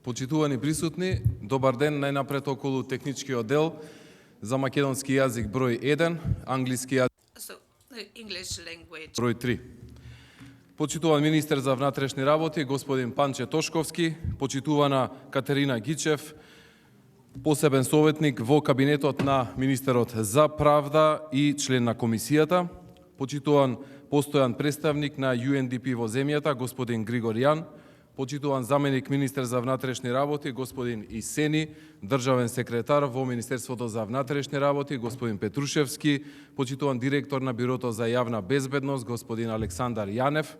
Почитувани присутни, добар ден, најнапред околу техничкиот дел за македонски јазик број 1, англиски јазик број 3. Почитуван министер за внатрешни работи, господин Панче Тошковски, почитувана Катерина Гичев, посебен советник во кабинетот на министерот за правда и член на комисијата, почитуван постојан представник на UNDP во земјата, господин Григор Јан, почитуван заменик министер за внатрешни работи, господин Исени, државен секретар во Министерството за внатрешни работи, господин Петрушевски, почитуван директор на Бирото за јавна безбедност, господин Александар Јанев,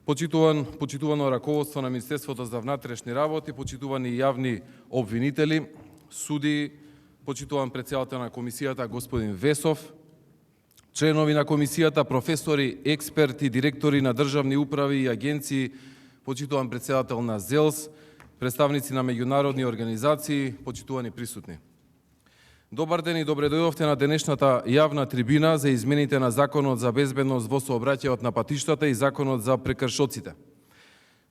почитувано раководство на Министерството за внатрешни работи, почитувани јавни обвинители, суди, почитуван претседател на комисијата, господин Весов, членови на комисијата, професори, експерти, директори на државни управи и агенции, почитуван претседател на ЗЕЛС, представници на меѓународни организации, почитувани присутни. Добар ден и добре дојдовте на денешната јавна трибина за измените на Законот за безбедност во сообраќајот на патиштата и Законот за прекршоците.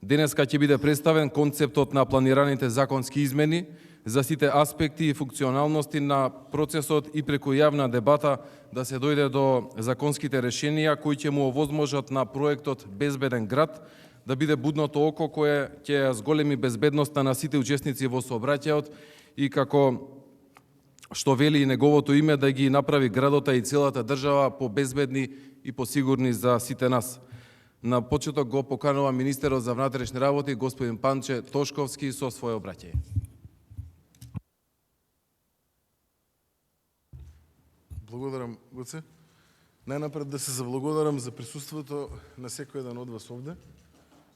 Денеска ќе биде представен концептот на планираните законски измени за сите аспекти и функционалности на процесот и преку јавна дебата да се дојде до законските решенија кои ќе му овозможат на проектот Безбеден град да биде будното око кое ќе ја зголеми безбедноста на сите учесници во сообраќајот и како што вели и неговото име да ги направи градота и целата држава побезбедни и посигурни за сите нас. На почеток го поканува министерот за внатрешни работи господин Панче Тошковски со своје обраќање. Благодарам, Гоце. Најнапред да се заблагодарам за присуството на секој еден од вас овде.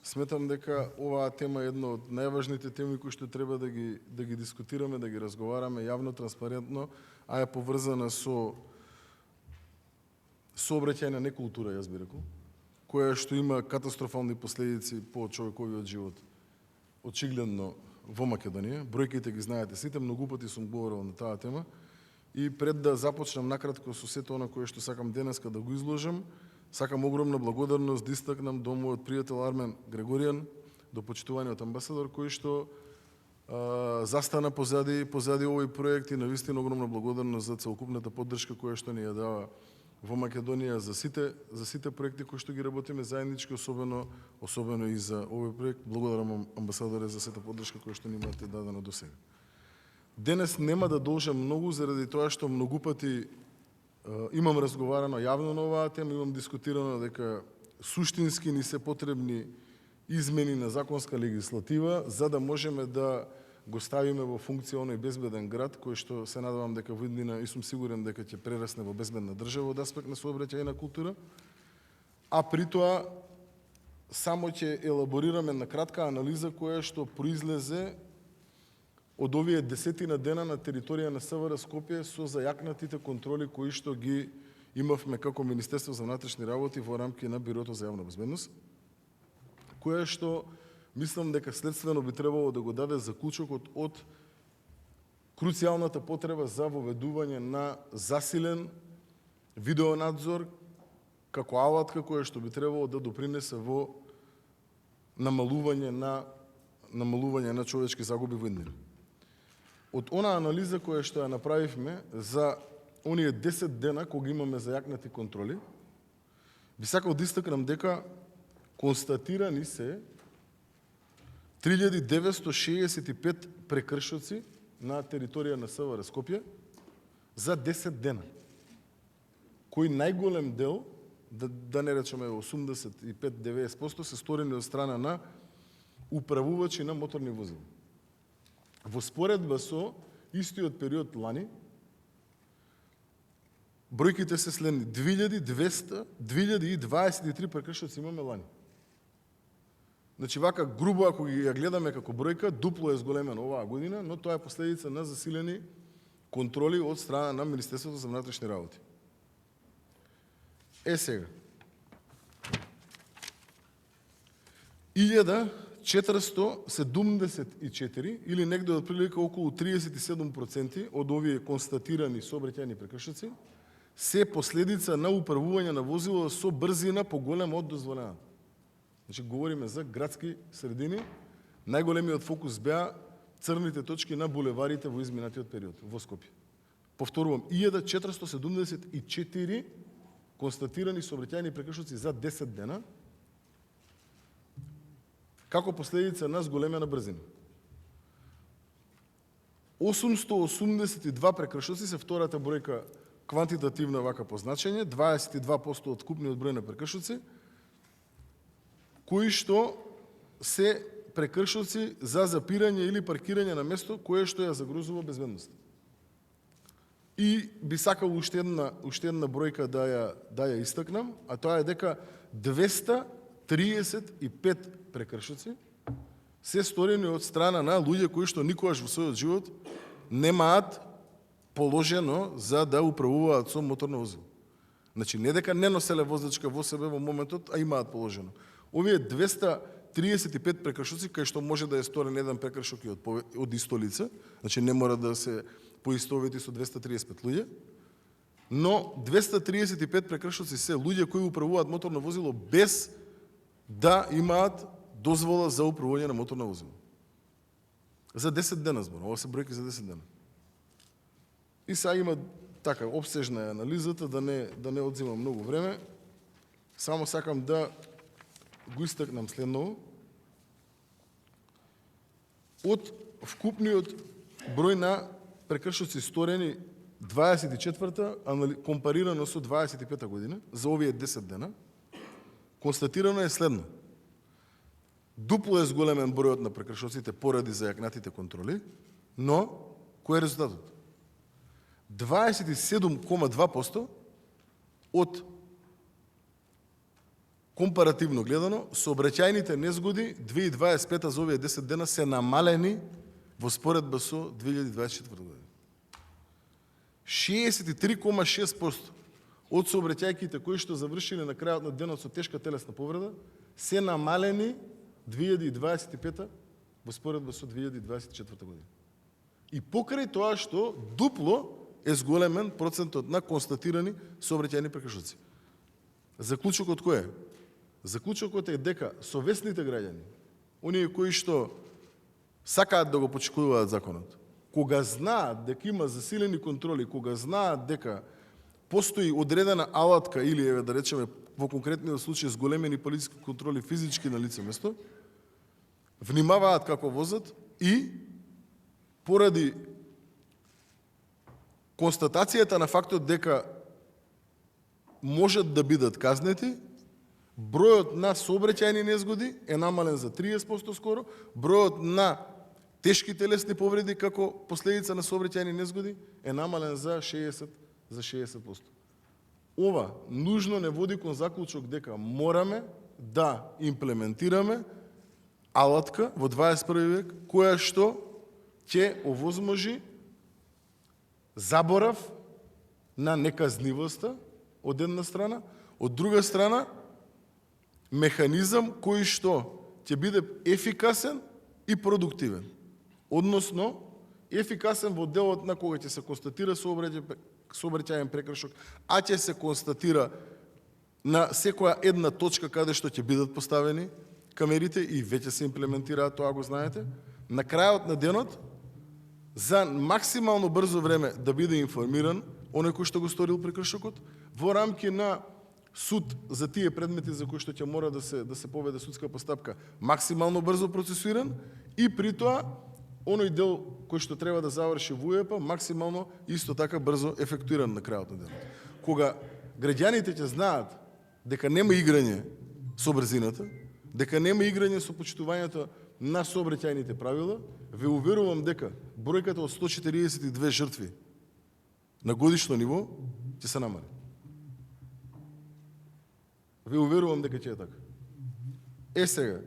Сметам дека оваа тема е една од најважните теми кои што треба да ги дискутираме, да ги разговараме јавно, транспарентно, а е поврзана со сообраќајна некултура, јас би рекол, која што има катастрофални последици по човековиот живот. Очигледно во Македонија, бројките ги знаете сите, многу пати сум говорил на таа тема и пред да започнам накратко со сето она кое што сакам денеска да го изложам, сакам огромна благодарност да истакнам до мојот пријател Армен Грегоријан, до почитуваниот амбасадор кој што застана позади овој проект и навистина огромна благодарност за целокупната поддршка која што ни ја дава во Македонија за сите проекти кои што ги работиме заеднички, особено и за овој проект. Благодарам амбасадоре за сета поддршка која што ни имате дадено до сега. Денес нема да должам многу заради тоа што многу пати имам разговарано јавно на оваа тема, имам дискутирано дека суштински ни се потребни измени на законска легислатива за да можеме да го ставиме во функција оној безбеден град кој што се надевам дека во иднина и сум сигурен дека ќе прерасне во безбедна држава од аспект на сообраќајна култура, а при тоа само ќе елаборираме на кратка анализа која што произлезе од овие десетина дена на територија на СВР Скопје со зајакнатите контроли кои што ги имавме како Министерство за внатрешни работи во рамки на Бирото за јавна безбедност, која што мислам дека следствено би требало да го даде заклучокот од круцијалната потреба за воведување на засилен видеонадзор како алатка која што би требало да допринесе во намалување на човечки загуби во иднина. Од она анализа која што ја направивме за оние 10 дена кога имаме зајакнати контроли, би сакал да истакнам дека констатирани се 3965 прекршоци на територија на СВР Скопје за 10 дена, кои најголем дел, да не речеме 85-90%, се сторени од страна на управувачи на моторни возила. Во споредба со истиот период лани, бројките се следни. 2023 прекршоци имаме лани. Значи, вака грубо, ако ги ја гледаме како бројка, дупло е зголемено оваа година, но тоа е последица на засилени контроли од страна на Министерството за внатрешни работи. Сега. 1474 или негде од прилика околу 37% од овие констатирани сообраќајни прекршоци се последица на управување на возило со брзина поголема од дозволената. Значи, говориме за градски средини, најголемиот фокус беа црните точки на булеварите во изминатиот период во Скопје. Повторувам, 1474 констатирани сообраќајни прекршоци за 10 дена, како последица на зголемена брзина. 882 прекршоци се втората бројка квантитативна вака по значење, 22% од купниот број на прекршоци, кои што се прекршоци за запирање или паркирање на место кое што ја загрозува безбедноста. И би сакал уште една бројка да ја истакнам, а тоа е дека 235 прекршоци се сторени од страна на луѓе кои што никогаш во својот живот немаат положено за да управуваат со моторно возило. Значи, не дека не носеле возачка во себе во моментот, а имаат положено. Овие 235 прекршоци, кај што може да е сторен еден прекршок и од исто лице, значи не мора да се поистовети со 235 луѓе, но 235 прекршоци се луѓе кои управуваат моторно возило без да имаат дозвола за управување на моторно возило. За 10 дена збор, ова се бројки за 10 дена. И сега има така обсежна е анализата, да не одзимам многу време. Само сакам да го истакнам следново. Од вкупниот број на прекршоци сторени 24-та, компарирано со 25-та година, за овие 10 дена, констатирано е следно. Дупло е зголемен бројот на прекршоците поради зајакнатите контроли, но кој е резултатот? 27,2% од компаративно гледано, сообраќајните незгоди 2025 за овие 10 дена се намалени во споредба со 2024 година. 63,6% од сообраќајките кои што завршиле на крајот на денот со тешка телесна повреда се намалени 2025 во споредба со 2024 година. И покрај тоа што дупло е зголемен процентот на констатирани сообраќајни прекршоци. Заклучокот кој е? Заклучокот е дека совесните граѓани, оние кои што сакаат да го почитуваат законот, кога знаат дека има засилени контроли, кога знаат дека постои одредена алатка или, да речеме, во конкретниот случај зголемени полициски контроли физички на лице место, внимаваат како возат и поради констатацијата на фактот дека можат да бидат казнети, бројот на сообраќајни незгоди е намален за 30% скоро, бројот на тешки телесни повреди како последица на сообраќајни незгоди е намален за 60%. Ова нужно не води кон заклучок дека мораме да имплементираме алатка во 21 век која што ќе овозможи заборав на неказнивоста од една страна, од друга страна механизам кој што ќе биде ефикасен и продуктивен. Односно, ефикасен во делот на кога ќе се констатира сообраќајен прекршок, а ќе се констатира на секоја една точка каде што ќе бидат поставени камерите и веќе се имплементираат, тоа го знаете. На крајот на денот, за максимално брзо време да биде информиран оној кој што го сторил прекршокот, во рамки на суд за тие предмети за кои што ќе мора да се поведе судска постапка, максимално брзо процесуиран и при тоа оној дел кој што треба да заврши во УЕПА, максимално исто така брзо ефектуиран на крајот на денот. Кога граѓаните ќе знаат дека нема играње со брзината, дека нема играње со почитувањето на сообраќајните правила, ве уверувам дека бројката од 142 жртви на годишно ниво ќе се намали. Ве уверувам дека ќе е така. Сега,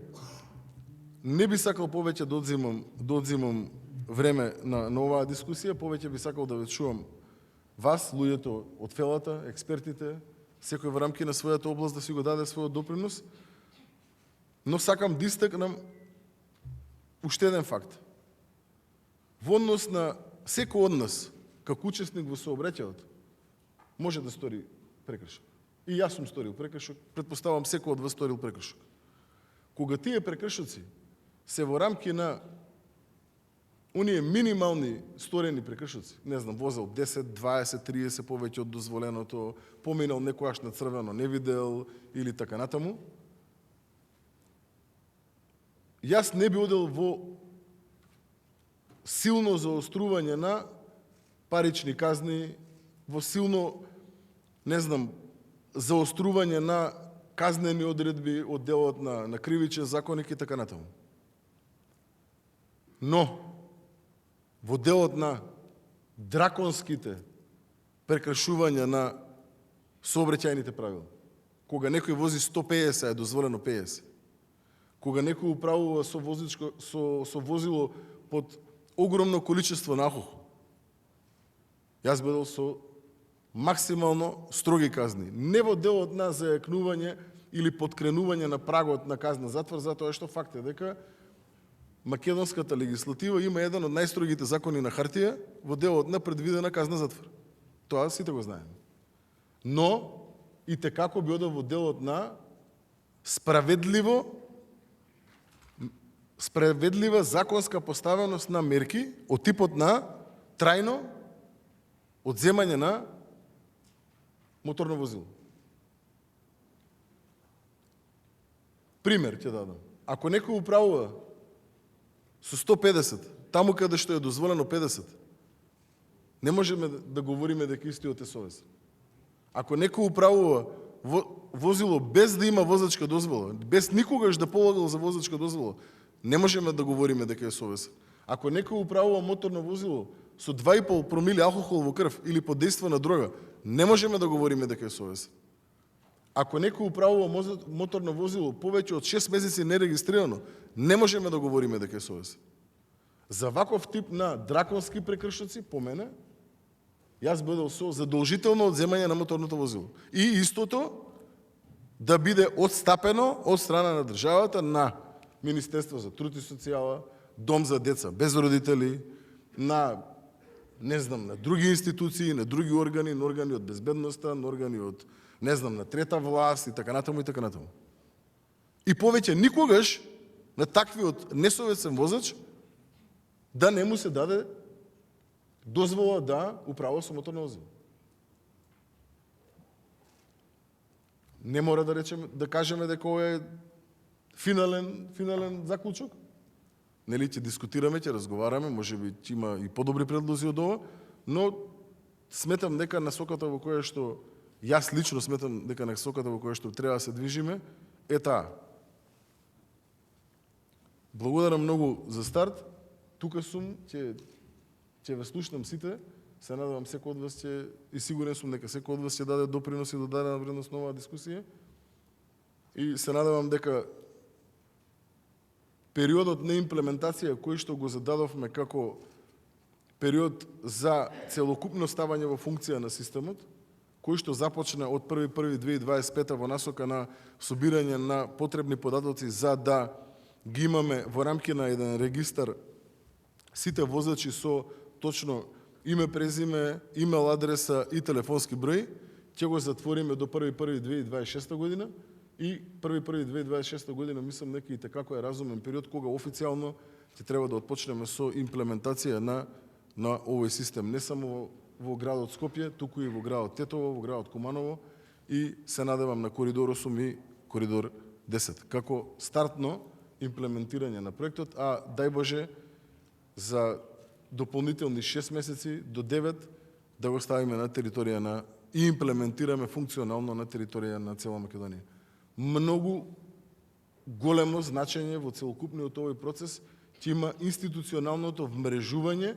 не би сакал повеќе да одзимам време на оваа дискусија, повеќе би сакал да ве чувам вас, луѓето од фелата, експертите, секој во рамки на својата област да си го даде својот допринос, но сакам да истакнам уште еден факт. Во однос на секој од нас, како учесник во сообраќајот, може да стори прекршок. И јас сум сторил прекршок, претпоставам секој од вас сторил прекршок. Кога тие прекршоци се во рамки на оние минимални сторени прекршоци. Не знам, возел 10, 20, 30 повеќе од дозволеното, поминал некојаш на црвено, не видел или така натаму. Јас не би одел во силно заострување на парични казни, во силно, не знам, заострување на казнени одредби од делот на кривичен законник и така натаму. Но, во делот на драконските прекршувања на сообраќајните правила, кога некој вози 150, е дозволено 50, кога некој управува со возило под огромно количество на алкохол, јас бидел со максимално строги казни. Не во делот на зајакнување или подкренување на прагот на казна затвор, затоа што факт е дека македонската легислатива има еден од најстрогите закони на хартија во делот на предвидена казна затвор. Тоа сите го знаеме. Но и текако би одел во делот на справедлива законска поставеност на мерки од типот на трајно одземање на моторно возило. Пример ќе дадам. Ако некој управува со 150, таму каде што е дозволено 50, не можеме да говориме дека истиот е совесен. Ако некој управува возило без да има возачка дозвола, без никогаш да полагал за возачка дозвола, не можеме да говориме дека е совесен. Ако некој управува моторно возило со 2,5 промили алкохол во крв или под дејство на дрога, не можеме да говориме дека е совесен. Ако некој управува моторно возило повеќе од 6 месеци нерегистрирано, не можеме да говориме дека е совесен. За ваков тип на драконски прекршоци, по мене, јас бидел со задолжително одземање на моторното возило. И истото да биде отстапено од страна на државата на Министерство за труд и социјала, Дом за деца без родители, на не знам, на други институции, на други органи, на органи од безбедноста, на органи од, не знам, на трета власт и така натаму и така натаму. И повеќе никогаш на таквиот несовесен возач да не му се даде дозвола да управува со моторно возило. Не мора да кажеме дека ова е финален заклучок. Нели, ќе дискутираме, ќе разговараме, можеби ќе има и подобри предлози од ова, но сметам дека насоката во која што, јас лично сметам дека насоката во која што треба да се движиме, е таа. Благодарам многу за старт. Тука сум, ќе ве слушнам сите. Се надевам секој од вас ќе, и сигурен сум дека секој од вас ќе даде допринос и додадена вредност на оваа дискусија. И се надевам дека периодот на имплементација кој што го зададовме како период за целокупно ставање во функција на системот, кој што започна од 1.1.2025 во насока на собирање на потребни податоци за да ги имаме во рамки на еден регистар сите возачи со точно име, презиме, имейл адреса и телефонски број, ќе го затвориме до 1.1.2026 година. И 1.1.2026 година мислам дека и tekako е разумен период кога официјално ќе треба да отпочнеме со имплементација на овој систем, не само во градот Скопје, туку и во градот Тетово, во градот Куманово и се надевам на коридор 8 и коридор 10 како стартно имплементирање на проектот, а дај Боже за дополнителни 6 месеци до 9 да го ставиме на територија на и имплементираме функционално на територија на цела Македонија. Многу големо значење во целокупниот овој процес ќе има институционалното вмрежување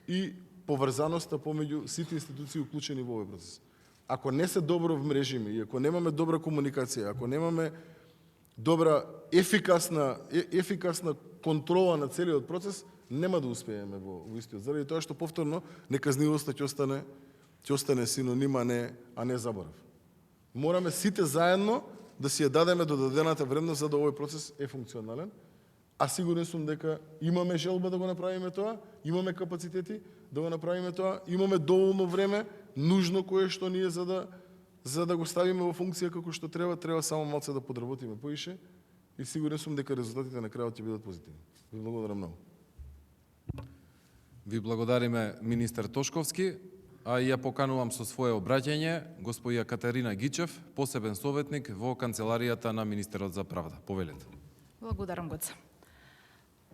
и поврзаноста помеѓу сите институции уклучени во овој процес. Ако не се добро вмрежиме и ако немаме добра комуникација, ако немаме добра ефикасна контрола на целиот процес, нема да успееме во истиот. Заради тоа што повторно неказнивоста ќе остане синоним, а не заборав. Мораме сите заедно да си ја дадеме додадената вредност за да овој процес е функционален, а сигурен сум дека имаме желба да го направиме тоа, имаме капацитети да го направиме тоа, имаме доволно време, нужно кое што ние за да го ставиме во функција како што треба само малце да подработиме поише и сигурен сум дека резултатите на крајот ќе бидат позитивни. Ви благодарам многу. Ви благодариме, министер Тошковски, а и ја поканувам со свое обраќање господја Катерина Гичев, посебен советник во канцеларијата на министерот за правда. Повелете. Благодарам, Гоце.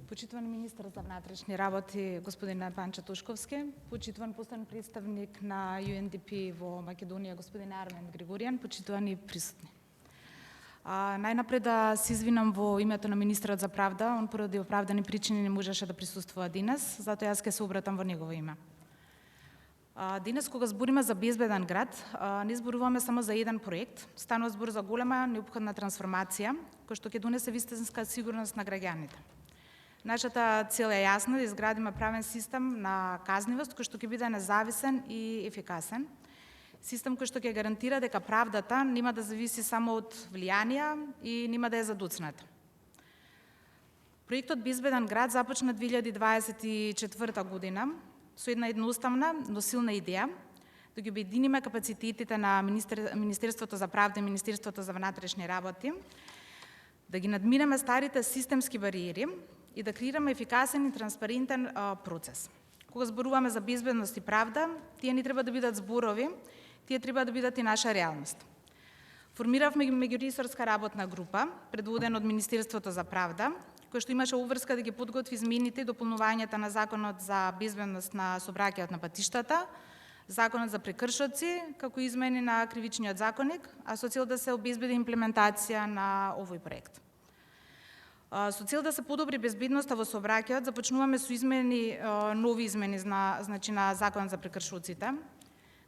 Почитуван министр за внатрешни работи, господин Панчо Тошковски, почитуван постојан представник на UNDP во Македонија, господин Армен Григоријан, почитувани присутни. Најнапред да се извинам во името на министерот за правда, он поради оправдани причини не можеше да присуствува денес, затоа јас ќе се обратам во негово име. Денес, кога збориме за безбеден град, не зборуваме само за еден проект, станува збор за голема неопходна трансформација, која што ќе донесе вистинска сигурност на граѓаните. Нашата цел е јасна, да изградиме правен систем на казнивост, кој што ќе биде независен и ефикасен. Систем кој што ќе гарантира дека правдата нема да зависи само од влијанија и нема да е задуцната. Проектот Безбеден град започна 2024 година со една едноставна, но силна идеја, да ги обединиме капацитетите на Министерството за правда и Министерството за внатрешни работи, да ги надминеме старите системски бариери и да креираме ефикасен и транспарентен процес. Кога зборуваме за безбедност и правда, тие не треба да бидат зборови, тие треба да бидат и наша реалност. Формиравме меѓуресорска работна група, предводена од Министерството за правда, која што имаше обврска да ги подготви измените и дополнувањата на Законот за безбедност на сообраќајот на патиштата, Законот за прекршоци, како и измени на Кривичниот законник, а со цел да се обезбеди имплементација на овој проект. Со цел да се подобри безбедноста во сообраќајот, започнуваме со нови измени на Законот за прекршоците.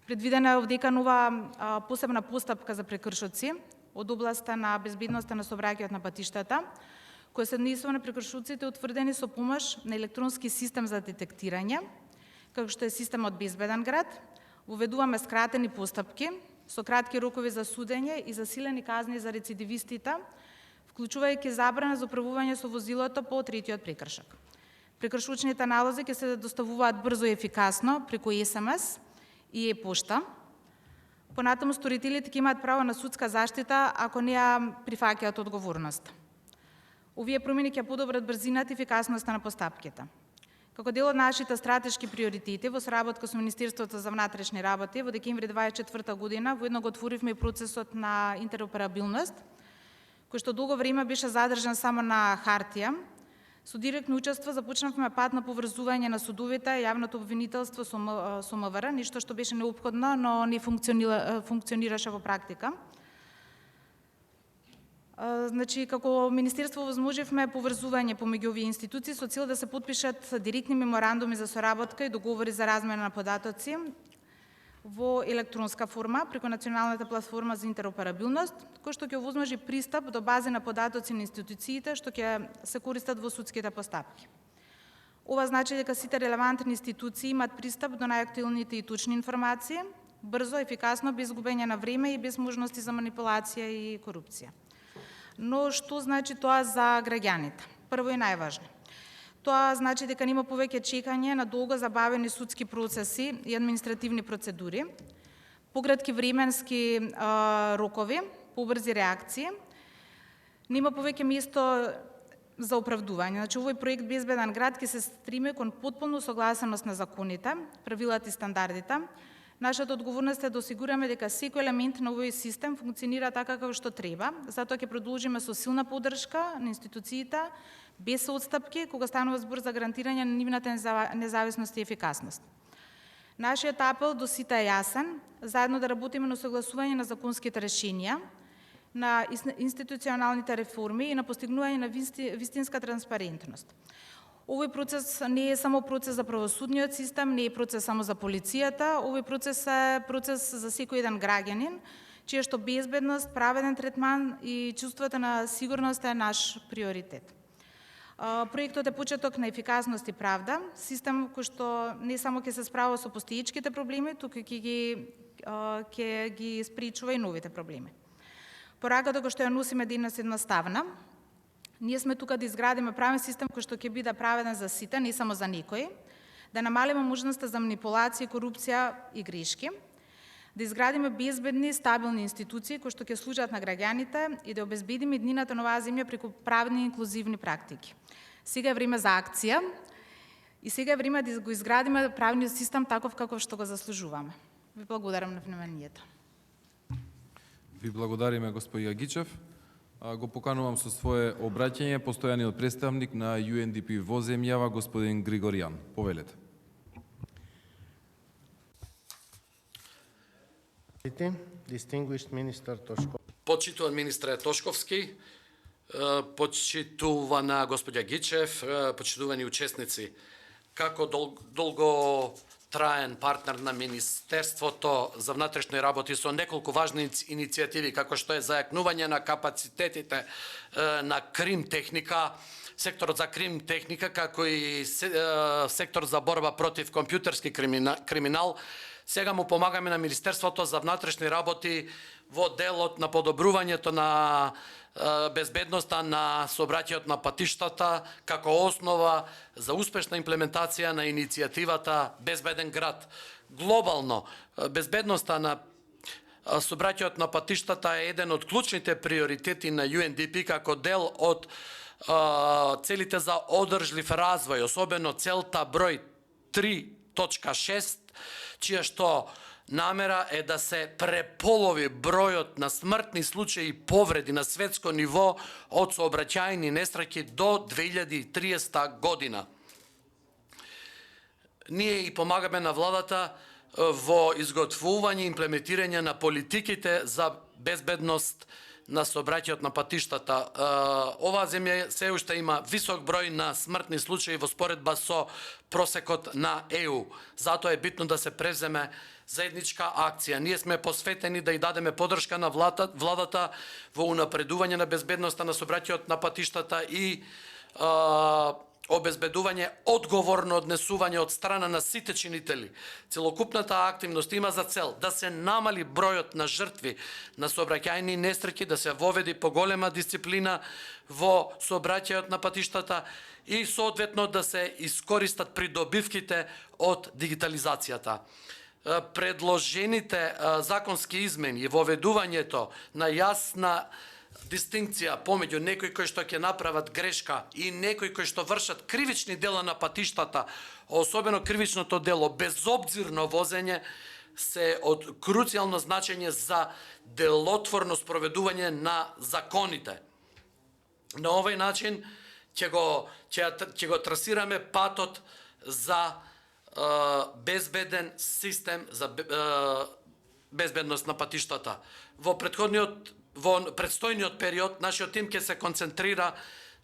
Предвидена е овдека нова посебна постапка за прекршоци од областа на безбедноста на сообраќајот на патиштата, која се однесува на прекршоците утврдени со помош на електронски систем за детектирање, како што е системот Безбеден град. Воведуваме скратени постапки со кратки рокови за судење и засилени казни за рецидивистите, вклучувајќи забрана за управување со возилото по третиот прекршок. Прекршочните налози ќе се доставуваат брзо и ефикасно преку СМС и пошта. Понатаму сторителите ќе имаат право на судска заштита ако не ја прифаќаат одговорност. Овие промени ќе подобрат брзината и ефикасноста на постапките. Како дел од нашите стратешки приоритети во соработка со Министерството за внатрешни работи, во декември 2024 година воедно го отворивме и процесот на интероперабилност, кој што долго време беше задржан само на хартија. Со директно учество започнавме пат на поврзување на судовите, јавното обвинителство со МВР, нешто што беше неопходно, но не функционираше во практика. Како Министерство возможивме поврзување помеѓу овие институции со цел да се подпишат директни меморандуми за соработка и договори за размена на податоци во електронска форма преку Националната платформа за интероперабилност, кој што ќе овозможи пристап до бази на податоци на институциите што ќе се користат во судските постапки. Ова значи дека сите релевантни институции имаат пристап до најактуелните и точни информации, брзо, ефикасно, без губење на време и без можности за манипулација и корупција. Но што значи тоа за граѓаните? Прво и најважно. Тоа значи дека нема повеќе чекање на долго забавени судски процеси и административни процедури, пократки временски рокови, побрзи реакции. Нема повеќе место за оправдување. Овој проект Безбеден град ќе се стреми кон потполна согласеност на законите, правилата и стандардите. Нашата одговорност е да осигураме дека секој елемент на овој систем функционира така како што треба, затоа ќе продолжиме со силна поддршка на институциите, без отстапки, кога станува збор за гарантирање на нивната независност и ефикасност. Нашиот апел до сите е јасен, заедно да работиме на согласување на законските решенија, на институционалните реформи и на постигнување на вистинска транспарентност. Овој процес не е само процес за правосудниот систем, не е процес само за полицијата, овој процес е процес за секој еден граѓанин, чија што безбедност, праведен третман и чувството на сигурност е наш приоритет. Проектот е почеток на ефикасност и правда, систем кој што не само ќе се справа со постоечките проблеми, туку ќе ги спречува и новите проблеми. Пораката која што ја носиме денес едноставна. Ние сме тука да изградиме правен систем кој што ќе биде праведен за сите, не само за некои, да намалиме можноста за манипулација, корупција и грешки, да изградиме безбедни, стабилни институции кои што ќе служат на граѓаните и да обезбедиме иднината на оваа земја преку правни и инклузивни практики. Сега е време за акција и сега е време да го изградиме правниот систем таков каков што го заслужуваме. Ви благодарам на вниманието. Ви благодариме, господја Гичев. Го поканувам со свое обраќање постојаниот представник на UNDP во земјава, господин Григоријан. Повелете. Distinguished Minister Toshko. Почитуван министре Тошковски, почитувана господја Гичев, почитувани учесници, како долго траен партнер на Министерството за внатрешни работи со неколку важни иницијативи, како што е зајакнување на капацитетите на крим техника, секторот за крим техника, како и сектор за борба против компјутерски криминал. Сега му помагаме на Министерството за внатрешни работи во делот на подобрувањето на безбедноста на сообраќајот на патиштата како основа за успешна имплементација на иницијативата Безбеден град. Глобално, безбедноста на сообраќајот на патиштата е еден од клучните приоритети на UNDP како дел од целите за одржлив развој, особено целта број 3.6, чија што намера е да се преполови бројот на смртни случаи и повреди на светско ниво од сообраќајни несреќи до 2030 година. Ние и помагаме на владата во изготвување и имплементирање на политиките за безбедност на сообраќајот на патиштата. Оваа земја се уште има висок број на смртни случаи во споредба со просекот на ЕУ. Затоа е битно да се преземе заедничка акција. Ние сме посветени да и дадеме поддршка на владата во унапредување на безбедноста на сообраќајот на патиштата и обезбедување одговорно однесување од страна на сите чинители. Целокупната активност има за цел да се намали бројот на жртви на сообраќајни несреќи, да се воведи поголема дисциплина во сообраќајот на патиштата и соодветно да се искористат придобивките од дигитализацијата. Предложените законски измени и воведувањето на јасна дистинкција помеѓу некои кои што ќе направат грешка и некои кои што вршат кривични дела на патиштата, особено кривичното дело безобзирно возење, се од круцијално значење за делотворно спроведување на законите. На овој начин ќе го трасираме патот за безбеден систем за безбедност на патиштата. Во предстојниот период, нашиот тим ќе се концентрира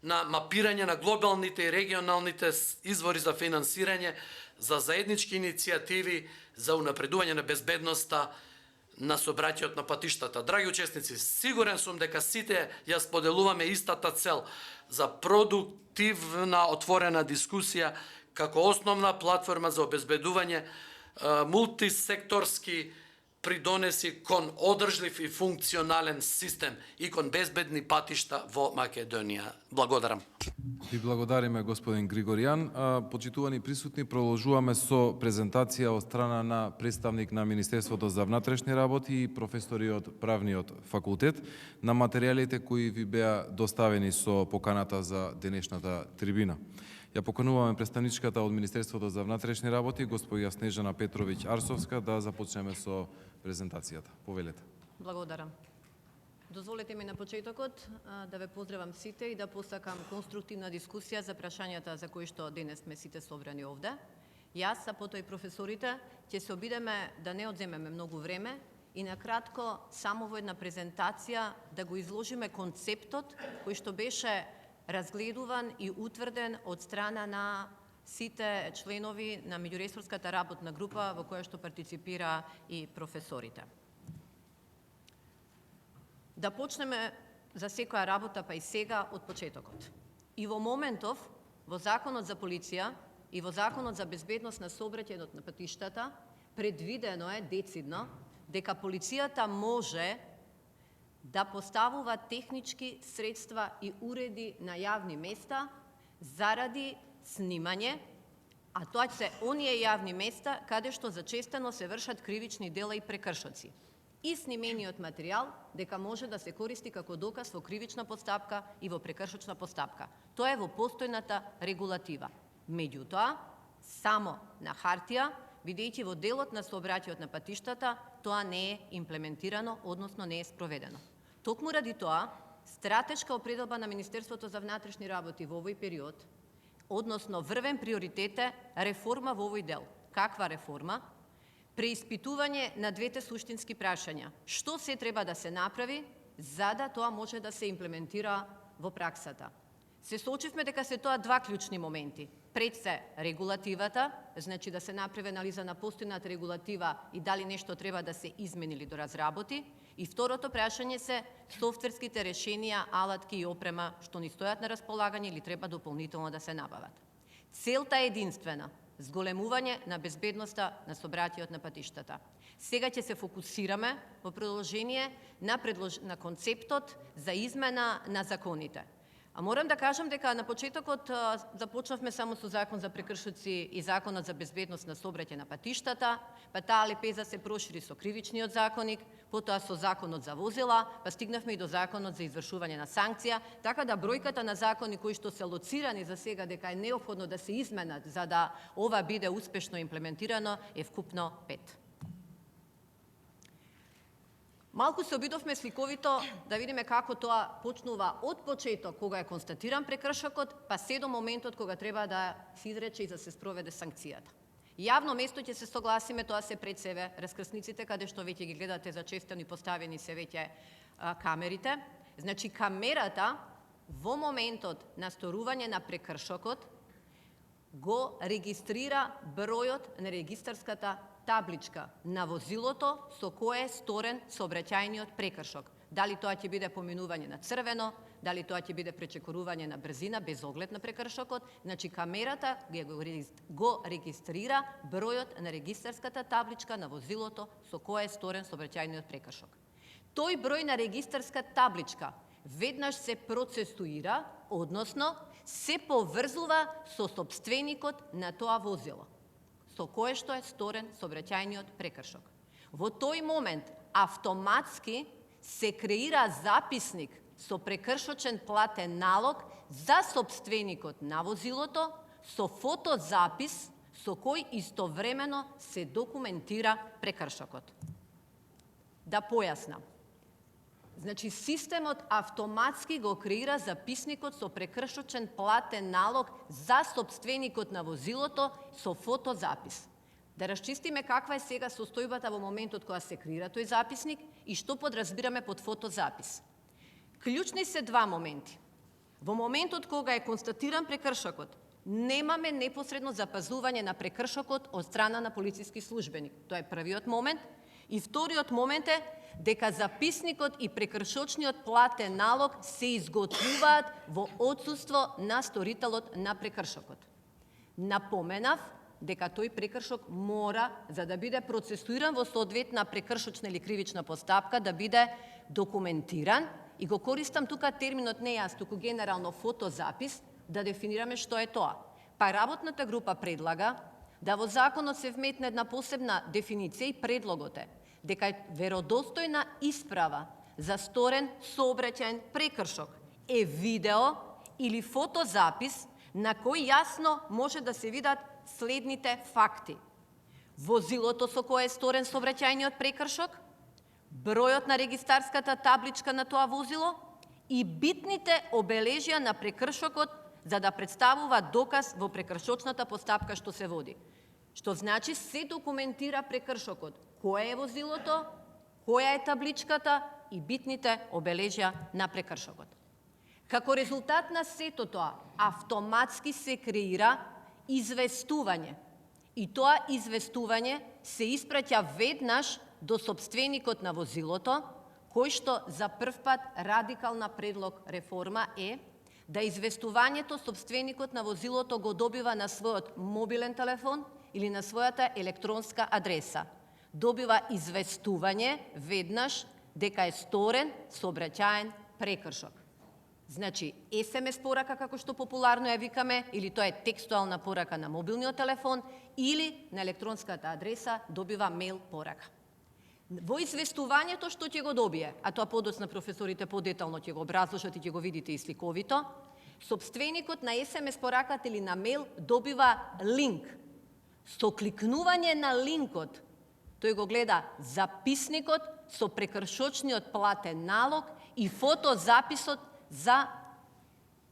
на мапирање на глобалните и регионалните извори за финансирање за заеднички иницијативи за унапредување на безбедноста на сообраќајот на патиштата. Драги учесници, сигурен сум дека сите ја споделуваме истата цел за продуктивна отворена дискусија како основна платформа за обезбедување мултисекторски придонеси кон одржлив и функционален систем и кон безбедни патишта во Македонија. Благодарам. Ви благодариме, господин Григоријан. Почитувани присутни, продолжуваме со презентација од страна на представник на Министерството за внатрешни работи и професори од Правниот факултет на материјалите кои ви беа доставени со поканата за денешната трибина. Ја покануваме представничката од Министерството за внатрешни работи, господја Снежана Петровиќ Арсовска, да започнеме со презентацијата. Повелете. Благодарам. Дозволете ми на почетокот да ве поздравам сите и да посакам конструктивна дискусија за прашањата за кои што денес сме сите собрани овде. Јас, а потоа и професорите, ќе се обидеме да не одземеме многу време и на кратко само во една презентација да го изложиме концептот кој што беше разгледуван и утврден од страна на сите членови на меѓуресорската работна група во која што партиципира и професорите. Да почнеме за секоја работа, па и сега, од почетокот. И во моментов, во Законот за полиција и во Законот за безбедност на сообраќајот на патиштата, предвидено е децидно дека полицијата може да поставува технички средства и уреди на јавни места заради снимање, А тоа се оние јавни места каде што зачестено се вршат кривични дела и прекршоци. И снимениот материјал дека може да се користи како доказ во кривична постапка и во прекршочна постапка. Тоа е во постојната регулатива. Меѓутоа, само на хартија, бидејќи во делот на сообраќајот на патиштата, тоа не е имплементирано, односно не е спроведено. Токму ради тоа, стратешка определба на Министерството за внатрешни работи во овој период, односно врвен приоритет е реформа во овој дел. Каква реформа? Преиспитување на двете суштински прашања. Што се треба да се направи за да тоа може да се имплементира во праксата? Се соочивме дека се тоа два клучни моменти. Пред се регулативата, значи да се направи анализа на постојната регулатива и дали нешто треба да се измени или доразработи. И второто прашање се софтверските решенија, алатки и опрема што ни стојат на располагање или треба дополнително да се набават. Целта е единствена – зголемување на безбедноста на сообраќајот на патиштата. Сега ќе се фокусираме во продолжение на концептот за измена на законите. А морам да кажам дека на почетокот започнавме само со Закон за прекршоци и Законот за безбедност на сообраќај на патиштата, па таа лепеза се прошири со кривичниот законник, потоа со Законот за возила, па стигнавме и до Законот за извршување на санкција, така да бројката на закони кои што се лоцирани за сега дека е неопходно да се изменат за да ова биде успешно имплементирано е вкупно 5. Малку се обидовме сликовито да видиме како тоа почнува од почеток кога е констатиран прекршокот, па се до моментот кога треба да се изрече и да се спроведе санкцијата. Јавно место ќе се согласиме, тоа се пред себе раскрсниците каде што веќе ги гледате зачестено и поставени се веќе камерите. Значи камерата во моментот на сторување на прекршокот го регистрира бројот на регистарската табличка на возилото со кое е сторен сообраќајниот прекршок. Дали тоа ќе биде поминување на црвено, дали тоа ќе биде пречекорување на брзина без оглед на прекршокот, значи камерата го регистрира бројот на регистарската табличка на возилото со кое е сторен сообраќајниот прекршок. Тој број на регистарска табличка веднаш се процесуира, односно се поврзува со сопственикот на тоа возило со кое што е сторен сообраќајниот прекршок. Во тој момент автоматски се креира записник со прекршочен платен налог за сопственикот на возилото со фотозапис со кој истовремено се документира прекршокот. Да појаснам. Значи, системот автоматски го креира записникот со прекршочен платен налог за сопственикот на возилото со фотозапис. Да расчистиме каква е сега состојбата во моментот кога се креира тој записник и што подразбираме под фотозапис. Клучни се два моменти. Во моментот кога е констатиран прекршокот, немаме непосредно запазување на прекршокот од страна на полициски службеник. Тоа е првиот момент. И вториот момент е дека записникот и прекршочниот платен налог се изготвуваат во отсуство на сторителот на прекршокот. Напоменав дека тој прекршок мора, за да биде процесуиран во соодветна прекршочна или кривична постапка, да биде документиран, и го користам тука терминот не јас, туку генерално фотозапис, да дефинираме што е тоа. Па работната група предлага да во законот се вметне една посебна дефиниција и предлогот е дека е веродостојна исправа за сторен сообраќајен прекршок е видео или фотозапис на кој јасно може да се видат следните факти. Возилото со кое е сторен сообраќајниот прекршок, бројот на регистарската табличка на тоа возило и битните обележја на прекршокот за да представува доказ во прекршочната постапка што се води. Што значи се документира прекршокот, кое е возилото, која е табличката и битните обележја на прекршокот. Како резултат на сето тоа, автоматски се креира известување. И тоа известување се испраќа веднаш до сопственикот на возилото, кој што за првпат радикална предлог реформа е да известувањето сопственикот на возилото го добива на својот мобилен телефон или на својата електронска адреса. Добива известување веднаш дека е сторен сообраќаен прекршок. Значи, SMS порака, како што популарно ја викаме, или тоа е текстуална порака на мобилниот телефон, или на електронската адреса добива мейл порака. Во известувањето што ќе го добие, а тоа подоцна професорите подетално ќе го образложат и ќе го видите и сликовито, сопственикот на SMS пораката или на мейл добива линк. Со кликнување на линкот, тој го гледа записникот со прекршочниот платен налог и фотозаписот за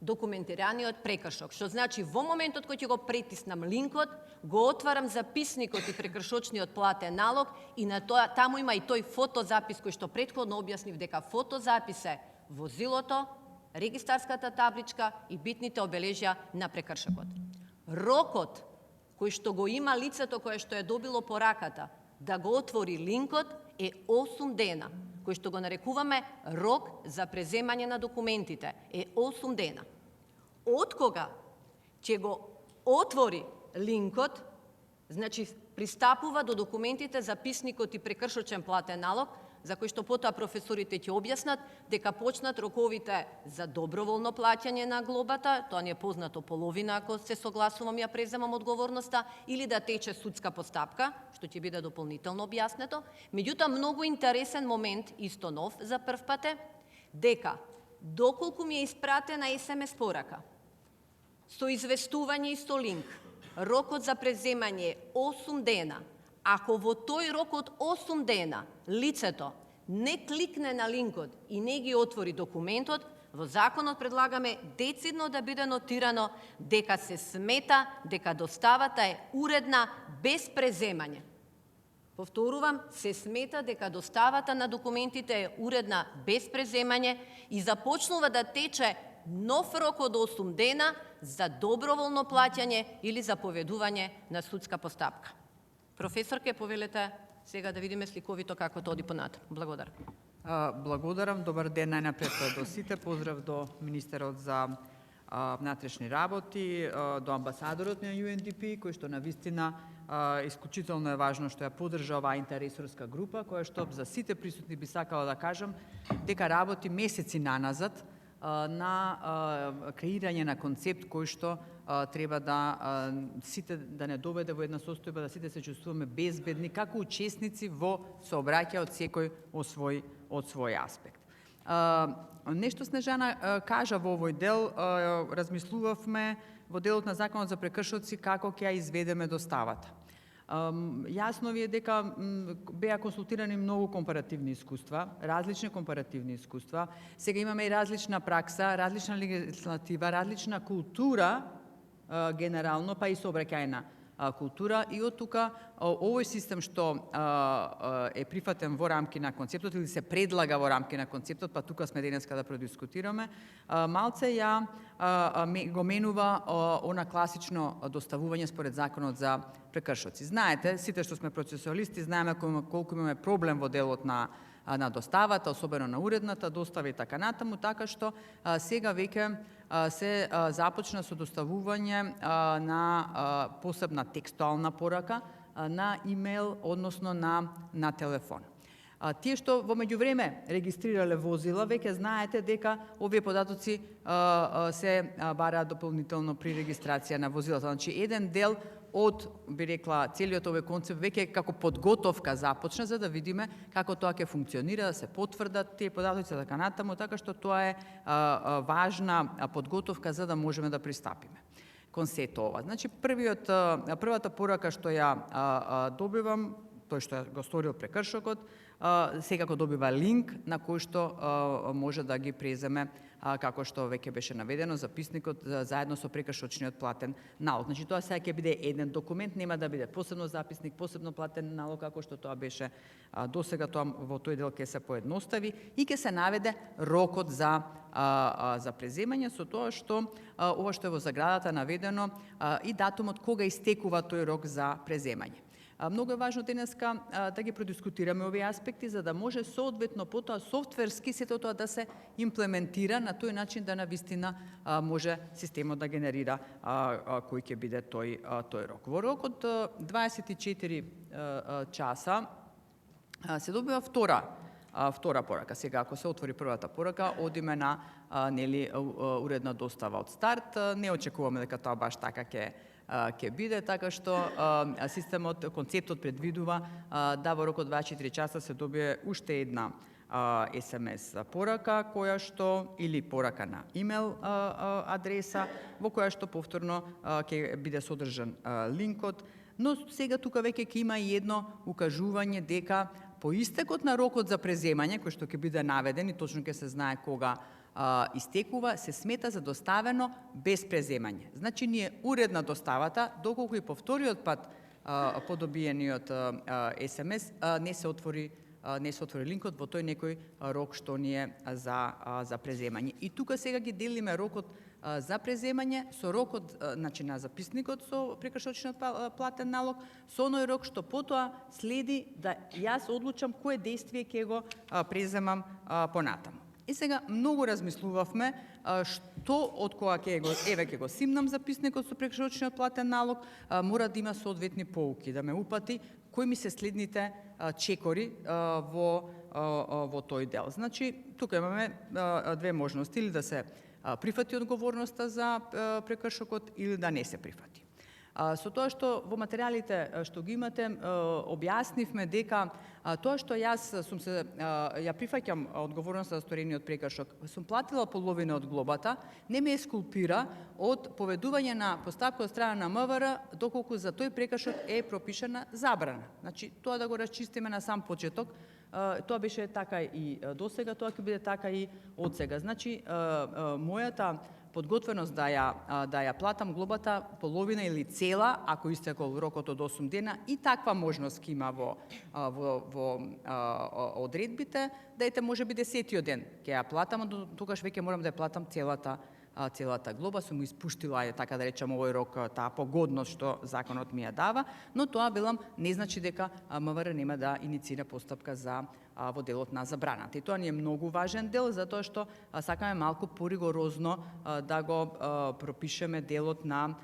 документираниот прекршок. Што значи, во моментот кој ќе го притиснам линкот, го отварам записникот и прекршочниот платен налог и на тоа таму има и тој фотозапис кој што претходно објаснив дека фотозапис е возилото, регистарската табличка и битните обележја на прекршокот. Рокот кој што го има лицето кое што е добило пораката да го отвори линкот е 8 дена, кој што го нарекуваме рок за преземање на документите, е 8 дена. Од кога ќе го отвори линкот, значи пристапува до документите, записникот и прекршочен платен налог, за кој што потоа професорите ќе објаснат дека почнат роковите за доброволно плаќање на глобата, тоа не е познато половина ако се согласувам ја преземам одговорноста, или да тече судска постапка, што ќе биде дополнително објаснето. Меѓутоа, многу интересен момент, исто нов за прв пат е, дека доколку ми е испратена SMS порака, со известување и со линк, рокот за преземање е 8 дена, ако во тој рок од 8 дена лицето не кликне на линкот и не ги отвори документот, во законот предлагаме децидно да биде нотирано дека се смета дека доставата е уредна без преземање. Повторувам, се смета дека доставата на документите е уредна без преземање и започнува да тече нов рок од 8 дена за доброволно плаќање или за поведување на судска постапка. Професор, ке повелете сега да видиме сликовито како тоа оди понатаму. Благодарам. Благодарам. Добар ден најнапред до сите. Поздрав до министерот за внатрешни работи, до амбасадорот на UNDP, кој што навистина исклучително е важно што ја поддржа оваа интересорска група, која што за сите присутни би сакала да кажам дека работи месеци наназад на креирање на концепт кој што треба да сите да не доведе во една состојба да сите се чувствуваме безбедни како учесници во сообраќај од секој од свој аспект. Нешто Снежана кажа во овој дел, размислувавме во делот на законот за прекршоци како ќе ја изведеме доставата. Јасно ви е дека беа консултирани многу компаративни искуства, различни компаративни искуства. Сега имаме и различна пракса, различна легислатива, различна култура генерално, па и сообраќајна култура, и од тука овој систем што е прифатен во рамки на концептот или се предлага во рамки на концептот, па тука сме денеска да продискутираме, малце ја го менува она класично доставување според законот за прекршоци. Знаете, сите што сме процесуалисти, знаеме колку имаме проблем во делот на доставата, особено на уредната достава и така натаму, така што сега веќе се започна со доставување на посебна текстуална порака на имейл, односно на телефон. Тие што во меѓувреме регистрирале возила, веќе знаете дека овие податоци се бараат дополнително при регистрација на возилата. Значи, еден дел од, би рекла, целиот овој концепт веќе како подготовка започна, за да видиме како тоа ќе функционира, да се потврдат тие податоци, така натаму, така што тоа е важна подготовка за да можеме да пристапиме кон сето ова. Значи, првата порака што ја добивам, тој што го сторил прекршокот, секако добива линк на кој што може да ги преземе, како што веќе беше наведено, записникот заедно со прекршочниот платен налог. Значи, тоа сега ќе биде еден документ, нема да биде посебно записник, посебно платен налог, како што тоа беше досега, тоа во тој дел ќе се поедностави и ќе се наведе рокот за преземање, со тоа што ова што е во заградата наведено и датумот кога истекува тој рок за преземање. Многу е важно денеска да ги продискутираме овие аспекти, за да може соодветно потоа софтверски сето тоа да се имплементира на тој начин да навистина може системот да генерира кој ќе биде тој рок. Во рок од 24 часа се добива втора втора порака. Сега, ако се отвори првата порака, одиме на уредна достава од старт. Не очекуваме дека тоа баш така ќе биде, така што системот, концептот предвидува да во рок од 24 часа се добие уште една SMS порака која што или порака на имейл адреса во која што повторно ќе биде содржан линкот, но сега тука веќе ќе има и едно укажување дека по истекот на рокот за преземање, кој што ќе биде наведен и точно ќе се знае кога истекува, се смета за доставено без преземање. Значи, ние уредна доставата, доколку и по вториот пат по добиениот SMS не се отвори линкот во тој некој рок што ни е за преземање. И тука сега ги делиме рокот за преземање со рокот значи, на записникот со прекршочниот платен налог, со оној рок што потоа следи да јас одлучам кое действие ќе го преземам понатаму. И сега многу размислувавме што од кога ќе го симнам записникот со прекршочниот платен налог, мора да има соодветни поуки, да ме упати кои ми се следните чекори во тој дел. Значи, тука имаме две можности, или да се прифати одговорноста за прекршокот или да не се прифати. Со тоа што во материјалите што ги имате, објаснивме дека тоа што јас ја прифаќам одговорноста за сторениот прекршок, сум платила половина од глобата, не ме ескулпира од поведување на постапка од страна на МВР, доколку за тој прекршок е пропишана забрана. Значи, тоа да го расчистиме на сам почеток, тоа беше така и досега, тоа ќе биде така и од сега. Значи, мојата подготвеност да ја платам глобата половина или цела, ако истекол рокот од 8 дена, и таква можност ќе има во одредбите, дајте може би 10-тиот ден ќе ја платам, но тогаш веќе морам да ја платам целата глоба, сум испуштила, така да речам, овој рок, таа погодност што законот ми ја дава, но тоа велам не значи дека МВР нема да иницира постапка во делот на забраната. И тоа ни е многу важен дел, затоа што сакаме малку поригорозно да го пропишеме делот на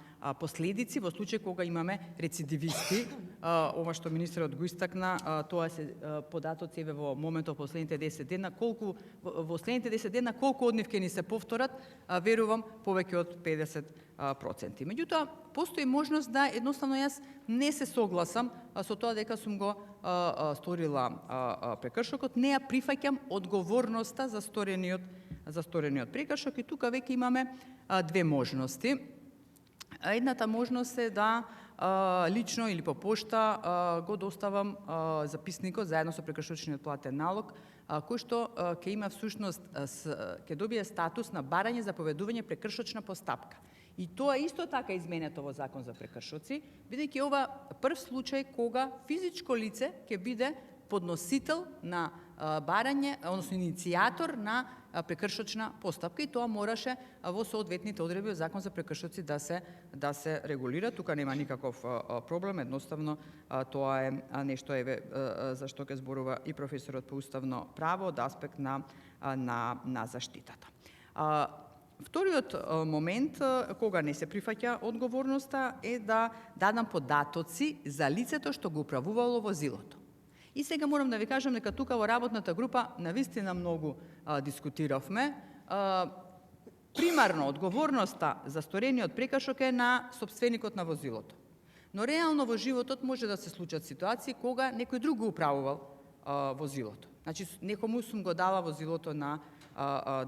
последици во случај кога имаме рецидивисти. Ова што министерот го истакна, тоа се податоци во моментот последните 10 дена, во следните 10 дена колку од нив ќе ни се повторат, верувам повеќе од 50%. Меѓутоа, постои можност да едноставно јас не се согласам со тоа дека сум го сторила прекршокот, не ја прифаќам одговорноста за сторениот прекршок, и тука веќе имаме две можности. Едната можност е да лично или по пошта го доставам записникот заедно со прекршочниот платен налог, кој што ќе има всушност, ќе добие статус на барање за поведување прекршочна постапка. И тоа исто така изменето во Закон за прекршоци, бидејќи ова прв случај кога физичко лице ќе биде подносител на барање, односно иницијатор на прекршочна постапка, и тоа мораше во соодветните одредби од Закон за прекршоци да се регулира. Тука нема никаков проблем, едноставно тоа е нешто за што ќе зборува и професорот по уставно право од аспект на заштитата. Вториот момент, кога не се прифаќа одговорноста, е да дадам податоци за лицето што го управувало возилото. И сега морам да ви кажам дека тука во работната група навистина многу дискутиравме. Примарно одговорноста за сторениот прекршок е на сопственикот на возилото. Но реално во животот може да се случат ситуации кога некој друг го управувал возилото. Значи, некому сум го дала возилото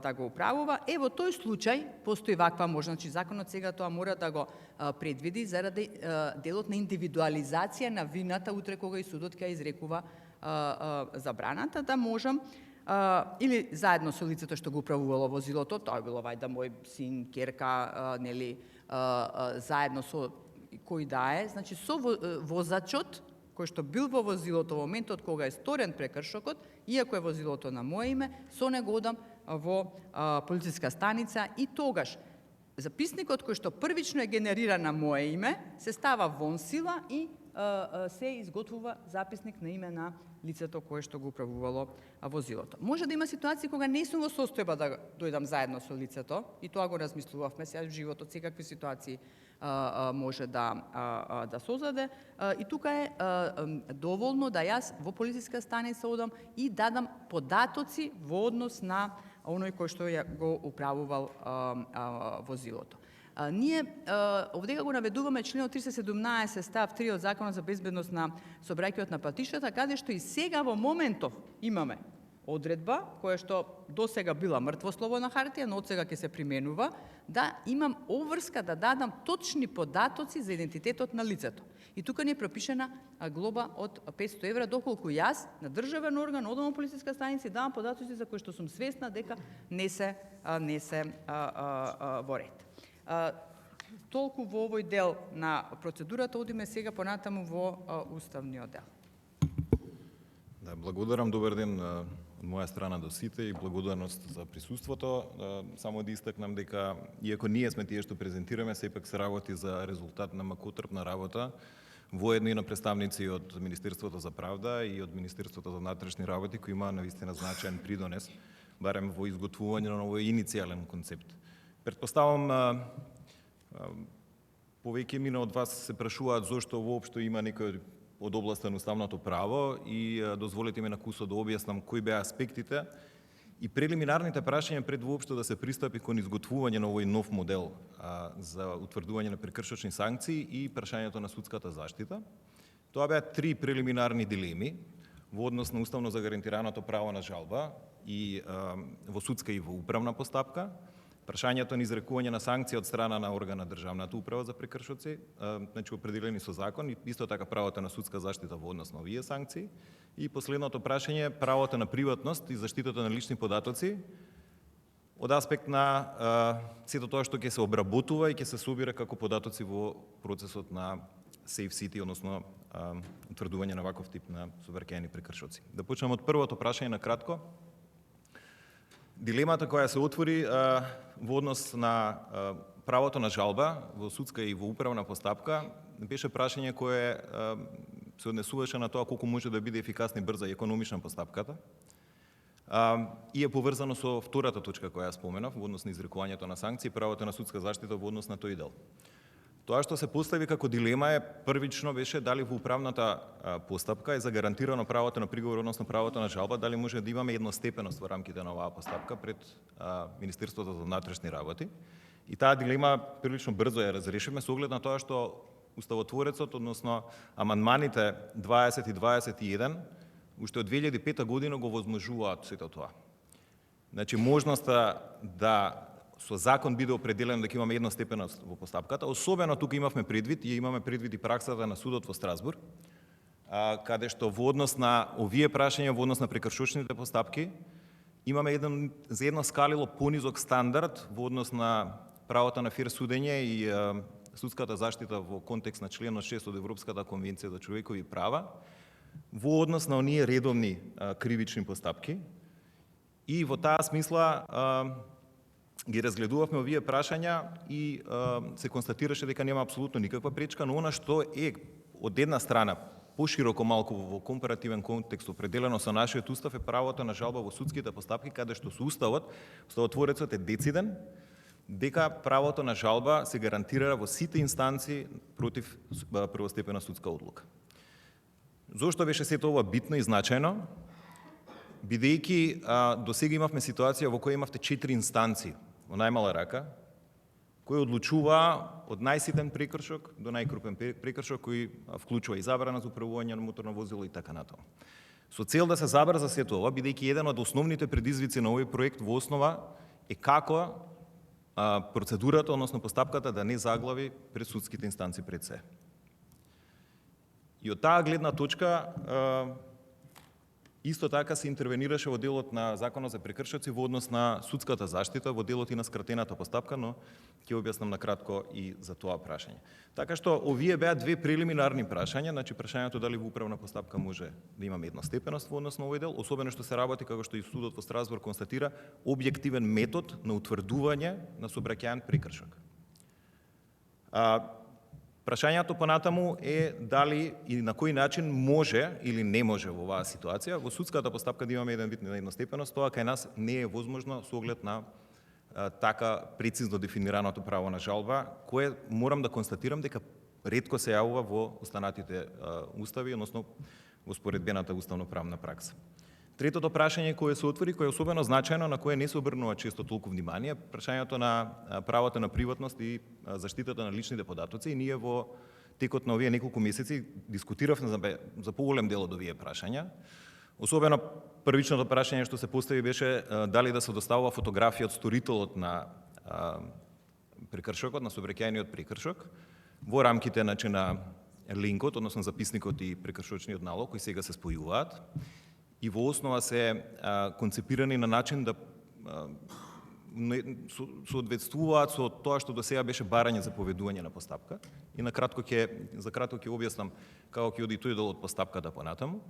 да го управува. Во тој случај постои ваква можност. Значи, законот сега тоа мора да го предвиди заради делот на индивидуализација на вината утре кога и судот ќе изрекува забраната, да можам или заедно со лицето што го управувало возилото, тоа било вајда мој син, ќерка, нели, заедно со кој да е, значи со возачот кој што бил во возилото во моментот кога е сторен прекршокот, иако е возилото на моје име, со него одам во полициска станица, и тогаш записникот кој што првично е генериран на мое име, се става вон сила и се изготвува записник на име на лицето кое што го управувало возилото. Може да има ситуации кога не сум во состојба да дојдам заедно со лицето, и тоа го размислувавме, сега в животот секакви ситуации може да создаде, и тука е доволно да јас во полициска станица одам и дадам податоци во однос на оној кој што го управувал возилото. Ние овдека го наведуваме членот 317 став 3 од Законот за безбедност на сообраќајот на патиштата, каде што и сега во моментов имаме одредба која што досега била мртво слово на хартија, но одсега ќе се применува, да имам обврска да дадам точни податоци за идентитетот на лицето. И тука ни е пропишена глоба од 500 евра, доколку јас на државен орган одам во полициска станица и давам податоци за кои што сум свесна дека не се во ред. Толку во овој дел на процедурата, одиме сега понатаму во уставниот дел. Да, благодарам, добар ден од моја страна до сите и благодарност за присуството. Само да истакнам дека, иако ние сме тие што презентираме, сепак се работи за резултат на макотрпна работа, воедно и на представници од Министерството за правда и од Министерството за внатрешни работи, кои има навистина значаен придонес, барем во изготвување на овој иницијален концепт. Претпоставам, повеќе мина од вас се прашуваат зошто воопшто има некој од областта на уставното право и дозволете ми на кусо да објаснам кои беа аспектите и прелиминарните прашања пред воопшто да се пристапи кон изготвување на овој нов модел за утврдување на прекршочни санкции и прашањето на судската заштита. Тоа беа три прелиминарни дилеми во однос на уставно загарантираното право на жалба и во судска и во управна постапка, прашањето на изрекување на санкции од страна на орган на државната управа за прекршоци, значи определени со закон, и исто така правото на судска заштита во однос на овие санкции, и последното прашање правото на приватност и заштитата на лични податоци од аспект на сето тоа што ќе се обработува и ќе се собира како податоци во процесот на Safe City, односно утврдување на ваков тип на совракеани прекршоци. Да почнем од првото прашање на кратко. Дилемата која се отвори во однос на правото на жалба во судска и во управна постапка беше прашање кое се однесуваше на тоа колку може да биде ефикасна и брза и економична постапката и е поврзано со втората точка која ја споменав во однос на изрекувањето на санкции, правото на судска заштита во однос на тој дел. Тоа што се постави како дилема е првично беше дали во управната постапка е загарантирано правото на приговор, односно правото на жалба, дали може да имаме едностепеност во рамките на оваа постапка пред Министерството за внатрешни работи. И таа дилема прилично брзо ја разрешивме со оглед на тоа што уставотворецот, односно амандманите 20 и 21, уште од 2005 година го возможуваат сето тоа. Значи можноста да со закон биде определено дека имаме едностепеност во постапката. Особено тука имавме предвид и имаме предвид и праксата на судот во Страсбург, каде што во однос на овие прашања, во однос на прекршочните постапки, имаме за едно скалило понизок стандард во однос на правото на фер судење и судската заштита во контекст на членот 6 од Европската конвенција за човекови права, во однос на оние редовни кривични постапки. И во таа смисла ги разгледувавме овие прашања и се констатираше дека нема апсолутно никаква пречка, но она што е од една страна пошироко малку во компаративен контекст определено со нашиот устав е правото на жалба во судските постапки, каде што со уставотворецот е дециден дека правото на жалба се гарантира во сите инстанции против првостепена судска одлука. Зошто беше сето ова битно и значајно? Бидејќи до сега имавме ситуација во која имавте 4 инстанции во најмала рака, кој одлучува од најситен прекршок до најкрупен прекршок, кој вклучува и забрана за управување на моторно возило и така натаму. Со цел да се забрза сето ова, бидејќи еден од основните предизвици на овој проект во основа е како процедурата, односно постапката да не заглави пред судските инстанции пред се. И од таа гледна точка исто така се интервенираше во делот на Законот за прекршоци во однос на судската заштита, во делот и на скратената постапка, но ќе објаснам накратко и за тоа прашање. Така што овие беа две прелиминарни прашања, значи прашањето дали во управна постапка може да имаме едностепеност во однос на овој дел, особено што се работи, како што и судот во Страсбург констатира, објективен метод на утврдување на сообраќаен прекршок. Прашањето понатаму е дали и на кој начин може или не може во оваа ситуација во судската постапка да имаме еден вид на едностепеност, тоа кај нас не е возможно со оглед на така прецизно дефинираното право на жалба, кое морам да констатирам дека ретко се јавува во останатите устави, односно во споредбената уставно-правна пракса. Третото прашање кое се отвори, кое е особено значајно, на кое не се обрнува често толку внимание, прашањето на правото на приватност и заштитата на личните податоци. И ние во текот на овие неколку месеци дискутиравме за поголем дел од овие прашања. Особено првичното прашање што се постави беше дали да се доставува фотографија од сторителот на прекршокот, на сообраќајниот прекршок, во рамките на линкот, односно записникот и прекршочниот налог, кои сега се спојуваат, и во основа се концепирани на начин да соодветствуваат со тоа што до сега беше барање за поведување на постапка. И за кратко ќе објаснам како ќе оди тој дел од постапката понатаму.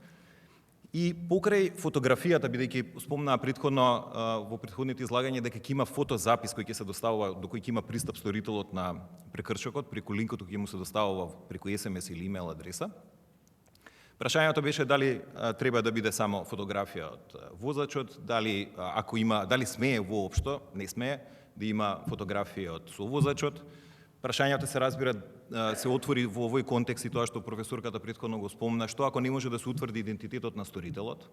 И покрај фотографијата, бидејќи спомнаа претходно во претходните излагања дека ќе има фотозапис кој ќе се доставува, до кој ќе има пристап сторителот на прекршокот преку линкот кој ќе му се доставува преку SMS или имейл адреса. Прашањето беше дали треба да биде само фотографија од возачот, дали смее воопшто, не смее да има фотографија од совозачот. Прашањето се разбира се отвори во овој контекст и тоа што професорката претходно го спомна, што ако не може да се утврди идентитетот на сторителот,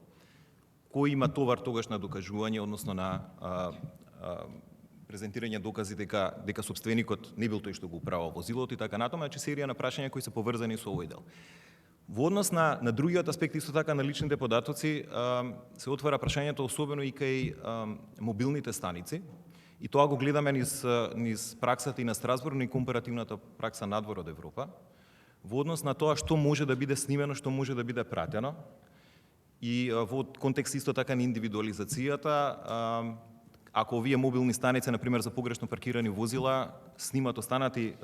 кој има товар тогаш на докажување, односно на презентирање докази дека сопственикот не бил тој што го управувал возилото и така натаму, значи серија на прашања кои се поврзани со овој дел. Во однос на другиот аспект, исто така на личните податоци, се отвара прашањето особено и кај мобилните станици. И тоа го гледаме низ праксата и на Страсбург, и компаративната пракса надвор од Европа, во однос на тоа што може да биде снимено, што може да биде пратено. И во контекст исто така на индивидуализацијата, ако овие мобилни станици, например, за погрешно паркирани возила, снимат останати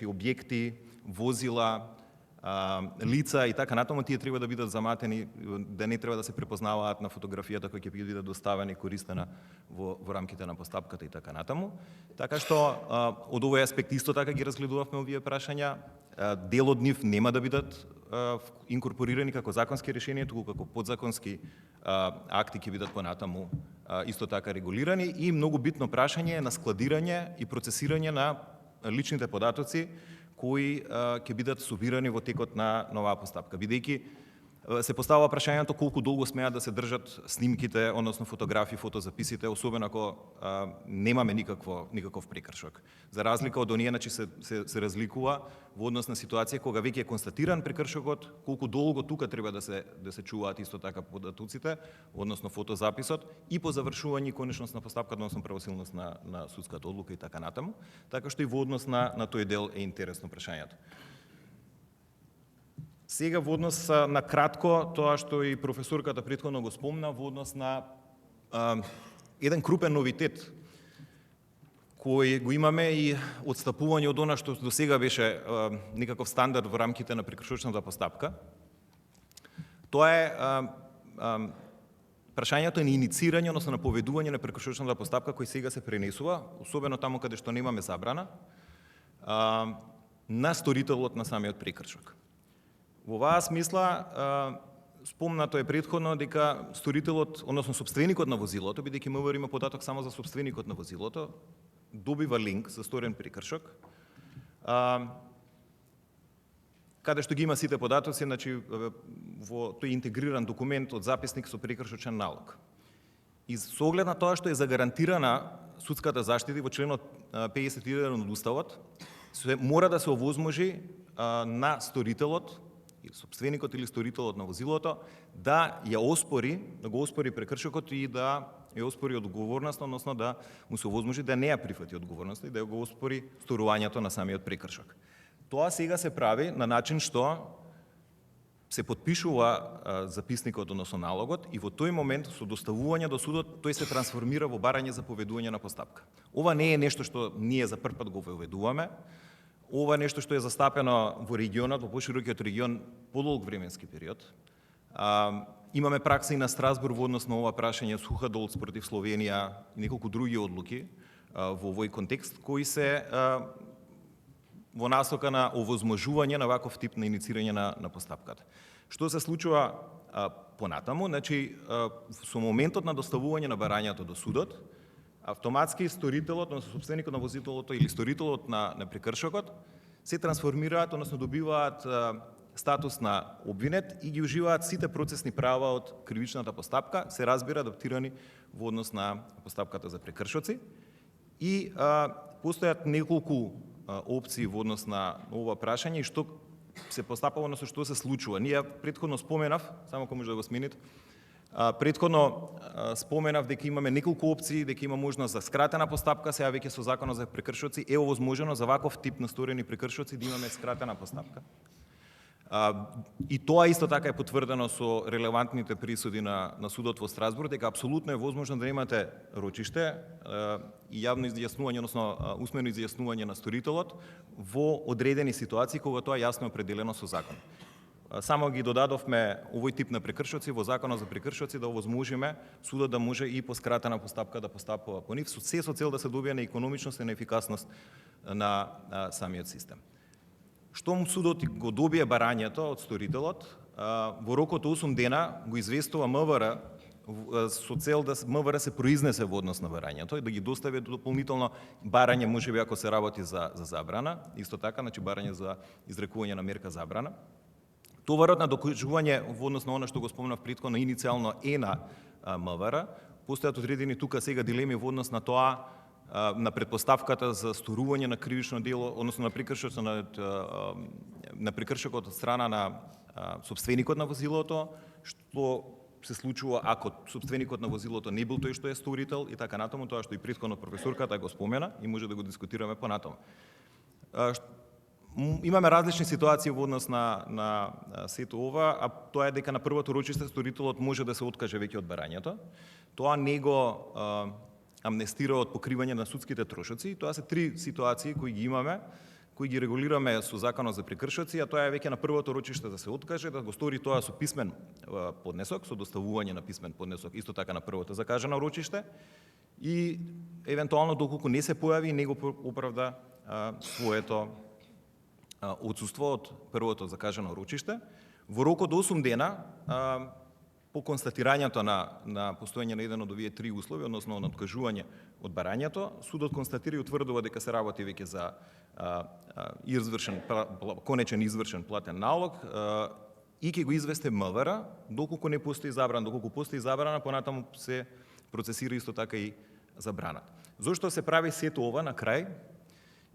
објекти, возила, лица и така натаму, тие треба да бидат заматени, да не треба да се препознаваат на фотографијата која ќе биде доставена и користена во рамките на постапката и така натаму. Така што од овој аспект исто така ги разгледувавме овие прашања. Дел од нив нема да бидат инкорпорирани како законски решенија, туку како подзаконски акти ќе бидат понатаму исто така регулирани. И многу битно прашање е на складирање и процесирање на личните податоци кои ќе бидат собирани во текот на оваа постапка. Бидејќи се поставува прашањето колку долго смеат да се држат снимките, односно фотографии, фотозаписите, особено ако немаме никаков прекршок. За разлика од оние, се разликува во однос на ситуација кога веќе е констатиран прекршокот, колку долго тука треба да се чуваат исто така податоците, односно фотозаписот, и по завршување конечност на постапката, односно правосилност на судската одлука и така натаму. Така што и во однос на тој дел е интересно прашањето. Сега во однос на кратко, тоа што и професорката претходно го спомна, во однос на еден крупен новитет кој го имаме и отстапување од она што до сега беше некаков стандард во рамките на прекршочната постапка. Тоа е прашањето на иницирање, односно на поведување на прекршочната постапка кој сега се пренесува, особено таму каде што немаме забрана, на сторителот на самиот прекршок. Во оваа смисла, спомнато е претходно дека сторителот, односно сопственикот на возилото, бидејќи МВР има податок само за сопственикот на возилото, добива линк за сторен прекршок, каде што ги има сите податоци, значи во тој интегриран документ од записник со прекршочен налог. И со оглед на тоа што е загарантирана судската заштита во членот 51 од Уставот, мора да се овозможи на сторителот, сопственикот или сторителот на возилото, да го оспори прекршокот и да ја оспори одговорноста, односно да му се овозможи да не ја прифати одговорноста и да го оспори сторувањето на самиот прекршок. Тоа сега се прави на начин што се потпишува записникот, односно налогот, и во тој момент со доставување до судот тој се трансформира во барање за поведување на постапка. Ова не е нешто што ние за прв пат го воведуваме. Ова е нешто што е застапено во регионот, во поширокиот регион, подолг временски период. Имаме пракса и на Страсбург во однос на ова прашање, Сухадолц против Словенија и неколку други одлуки во овој контекст, кои се во насока на овозможување на ваков тип на иницирање на постапката. Што се случува понатаму? Значи, со моментот на доставување на барањето до судот, автоматски сторителот, односно собственикот на возилото или сторителот на прекршокот се трансформираат, односно добиваат статус на обвинет и ги уживаат сите процесни права од кривичната постапка, се разбира адаптирани во однос на постапката за прекршоци. И постојат неколку опции во однос на ова прашање и што се постапува, односно што се случува. Ние претходно споменав, само ако може да го смените, претходно споменав дека имаме неколку опции, дека има можност за скратена постапка, сега веќе со законот за прекршоци е овозможено за ваков тип на сторени прекршоци да имаме скратена постапка. И тоа исто така е потврдено со релевантните присуди на судот во Страсбург, дека апсолутно е возможно да имате рочиште и јавно изјаснување, односно усмено изјаснување на сторителот во одредени ситуации кога тоа јасно е определено со закон. Само ги додадовме овој тип на прекршоци во законот за прекршоци да овозможиме судот да може и по скратена постапка да постапува по нив, се со цел да се добие на економичност и на ефикасност на самиот систем. Штом судот го добие барањето од сторителот, во рокот 8 дена го известува МВР со цел да МВР се произнесе во однос на барањето и да ги достави дополнително барање, можеби ако се работи за забрана, исто така, значи барање за изрекување на мерка забрана. Товарот на докажување во однос на она што го спомнав претходно иницијално е на МВР, постојат одредени тука сега дилеми во однос на тоа, на предпоставката за сторување на кривично дело, односно на прекршокот од страна на собственикот на возилото, што се случува ако собственикот на возилото не бил тој што е сторител и така натаму, тоа што и претходно професорката го спомена и може да го дискутираме понатаму. Имаме различни ситуации во однос на сето ова, а тоа е дека на првото рочиште сторителот може да се откаже веќе од барањето. Тоа не го амнестира од покривање на судските трошоци. Тоа се 3 ситуации кои ги имаме, кои ги регулираме со законот за прекршоци, а тоа е веќе на првото рочиште да се откаже, да го стори тоа со писмен поднесок, со доставување на писмен поднесок, исто така на првото закажано рочиште и евентуално доколку не се појави не го оправда своето отсуство од првото закажано рочиште, во рокот 8 дена по констатирањето на постоење на еден од овие 3 услови, односно на откажување од барањето, судот констатира и утврдува дека се работи веќе за конечен извршен платен налог и ќе го известе МВР, доколку не постои забрана, доколку постои забрана, понатаму се процесира исто така и забраната. Зошто се прави сето ова на крај?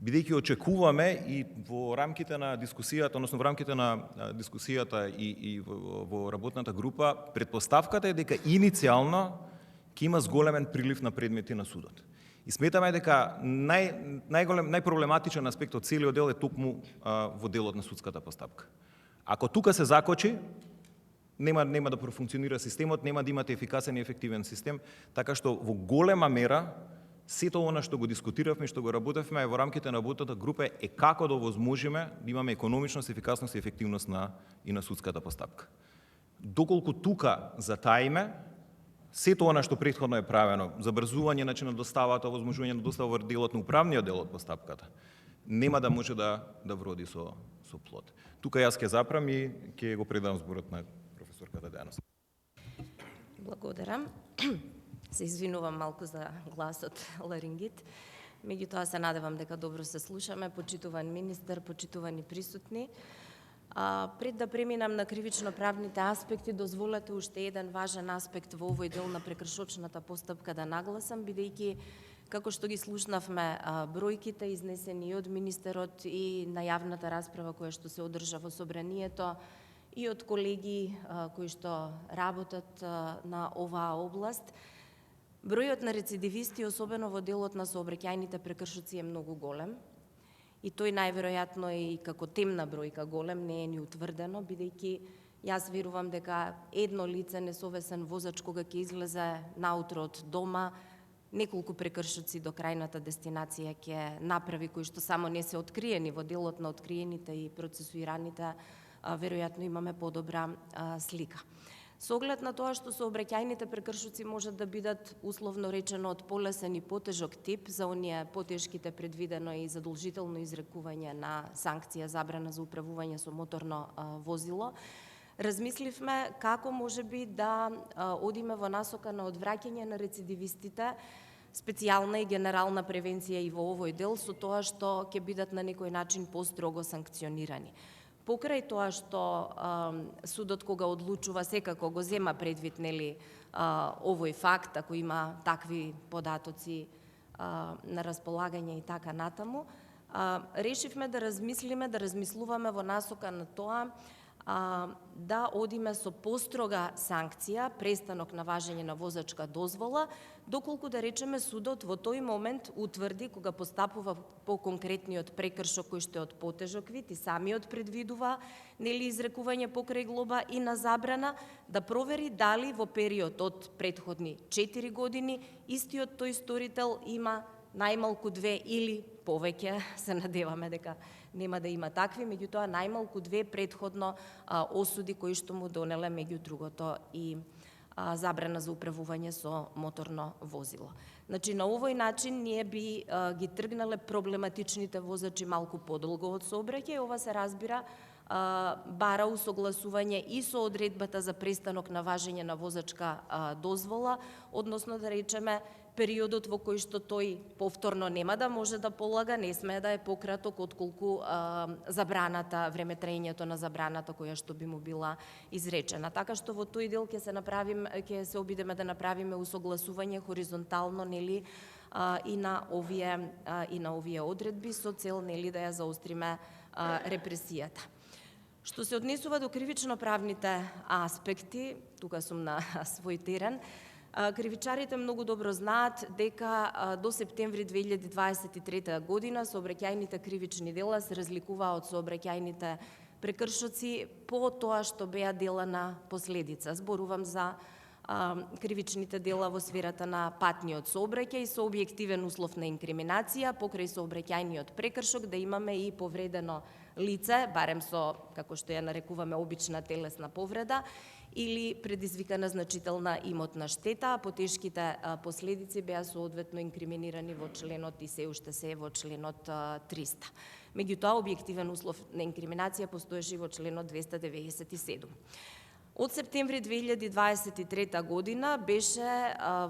Бидејќи очекуваме и во рамките на дискусијата, односно во рамките на дискусијата и во работната група, предпоставката е дека иницијално ќе има зголемен прилив на предмети на судот. И сметаме дека најпроблематичен аспект од целиот дел е токму во делот на судската постапка. Ако тука се закочи, нема да профункционира системот, нема да имате ефикасен и ефективен систем, така што во голема мера сето она што го дискутиравме и што го работевме во рамките на работната група е како да овозможиме да имаме економичност, ефикасност и ефективност на судската постапка. Доколку тука затаиме, сето она што претходно е правено, забрзување начин на доставата, овозможување на достава во делот на управниот дел од постапката, нема да може да вроди со плод. Тука јас ќе запрам и ќе го предам зборот на професорката Дејана. Благодарам. Се извинувам малку за гласот ларингит. Меѓутоа се надевам дека добро се слушаме. Почитуван министер, почитувани присутни. Пред да преминам на кривично-правните аспекти, дозволете уште еден важен аспект во овој дел на прекршочната постапка да нагласам, бидејќи како што ги слушнавме бројките изнесени и од министерот и на јавната расправа која што се одржа во собранието и од колеги кои што работат на оваа област, бројот на рецидивисти, особено во делот на сообраќајните прекршоци, е многу голем. И тој најверојатно е и како темна бројка голем, не е ни утврдено, бидејќи јас верувам дека едно лице несовесен возач кога ќе излезе наутро од дома, неколку прекршоци до крајната дестинација ќе направи, кои што само не се откриени во делот на откриените и процесуираните, веројатно имаме подобра слика. Со оглед на тоа што сообраќајните прекршоци можат да бидат условно речено од полесен и потежок тип, за оние потешките предвидено и задолжително изрекување на санкција забрана за управување со моторно возило, размисливме како можеби да одиме во насока на одвраќање на рецидивистите, специјална и генерална превенција и во овој дел, со тоа што ќе бидат на некој начин построго санкционирани. Покрај тоа што судот кога одлучува секако го зема предвид овој факт, ако има такви податоци на располагање и така натаму, решивме да размислуваме во насока на тоа да одиме со построга санкција, престанок на важење на возачка дозвола, доколку да речеме судот во тој момент утврди кога постапува по конкретниот прекршок кој што е од потежок вид и самиот предвидува изрекување покрај глоба и на забрана, да провери дали во период од претходни 4 години истиот тој сторител има најмалку 2 или повеќе, се надеваме дека нема да има такви, меѓутоа најмалку 2 претходно осуди кои што му донеле меѓу другото и забрана за управување со моторно возило. Значи, на овој начин ние би ги тргнале проблематичните возачи малку подолго од сообраќај. Ова се разбира бара усогласување и со одредбата за престанок на важење на возачка дозвола, односно да речеме периодот во кој што тој повторно нема да може да полага, не смее да е пократок отколку забраната, времетраењето на забраната која што би му била изречена. Така што во тој дел ќе се обидеме да направиме усогласување хоризонтално и на овие одредби со цел да ја заостриме репресијата. Што се однесува до кривично-правните аспекти, тука сум на свој терен, кривичарите многу добро знаат дека до септември 2023 година сообраќајните кривични дела се разликуваа од сообраќајните прекршоци по тоа што беа дела на последица. Зборувам за кривичните дела во сферата на патниот сообраќај со објективен услов на инкриминација, покрај сообраќајниот прекршок да имаме и повредено лице, барем со, како што ја нарекуваме, обична телесна повреда, или предизвикана значителна имотна штета, а потешките последици беа соодветно инкриминирани во членот и се уште се во членот 300. Меѓутоа, објективен услов на инкриминација постоеше и во членот 297. Од септември 2023 година беше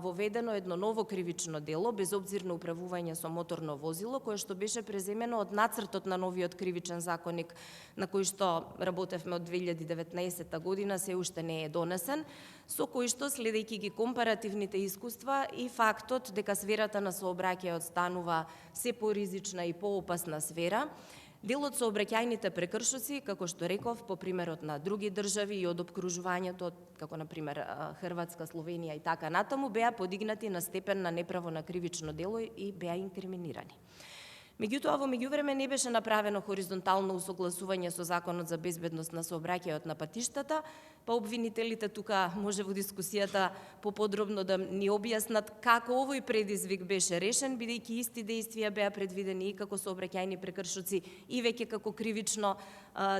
воведено едно ново кривично дело, безобзирно управување со моторно возило, кое што беше преземено од нацртот на новиот кривичен законник, на кој што работевме од 2019 година, се уште не е донесен, со кој што, следејќи ги компаративните искуства и фактот дека сферата на сообраќајот станува се поризична и поопасна сфера, делот сообраќајните прекршоци, како што реков, по примерот на други држави и од обкружувањето, како на пример Хрватска, Словенија и така натаму, беа подигнати на степен на неправо на кривично дело и беа инкриминирани. Меѓутоа, во меѓувреме не беше направено хоризонтално усогласување со Законот за безбедност на сообраќајот на патиштата, па обвинителите тука може во дискусијата поподробно да ни објаснат како овој предизвик беше решен, бидејќи исти дејствија беа предвидени и како сообраќајни прекршоци и веќе како кривично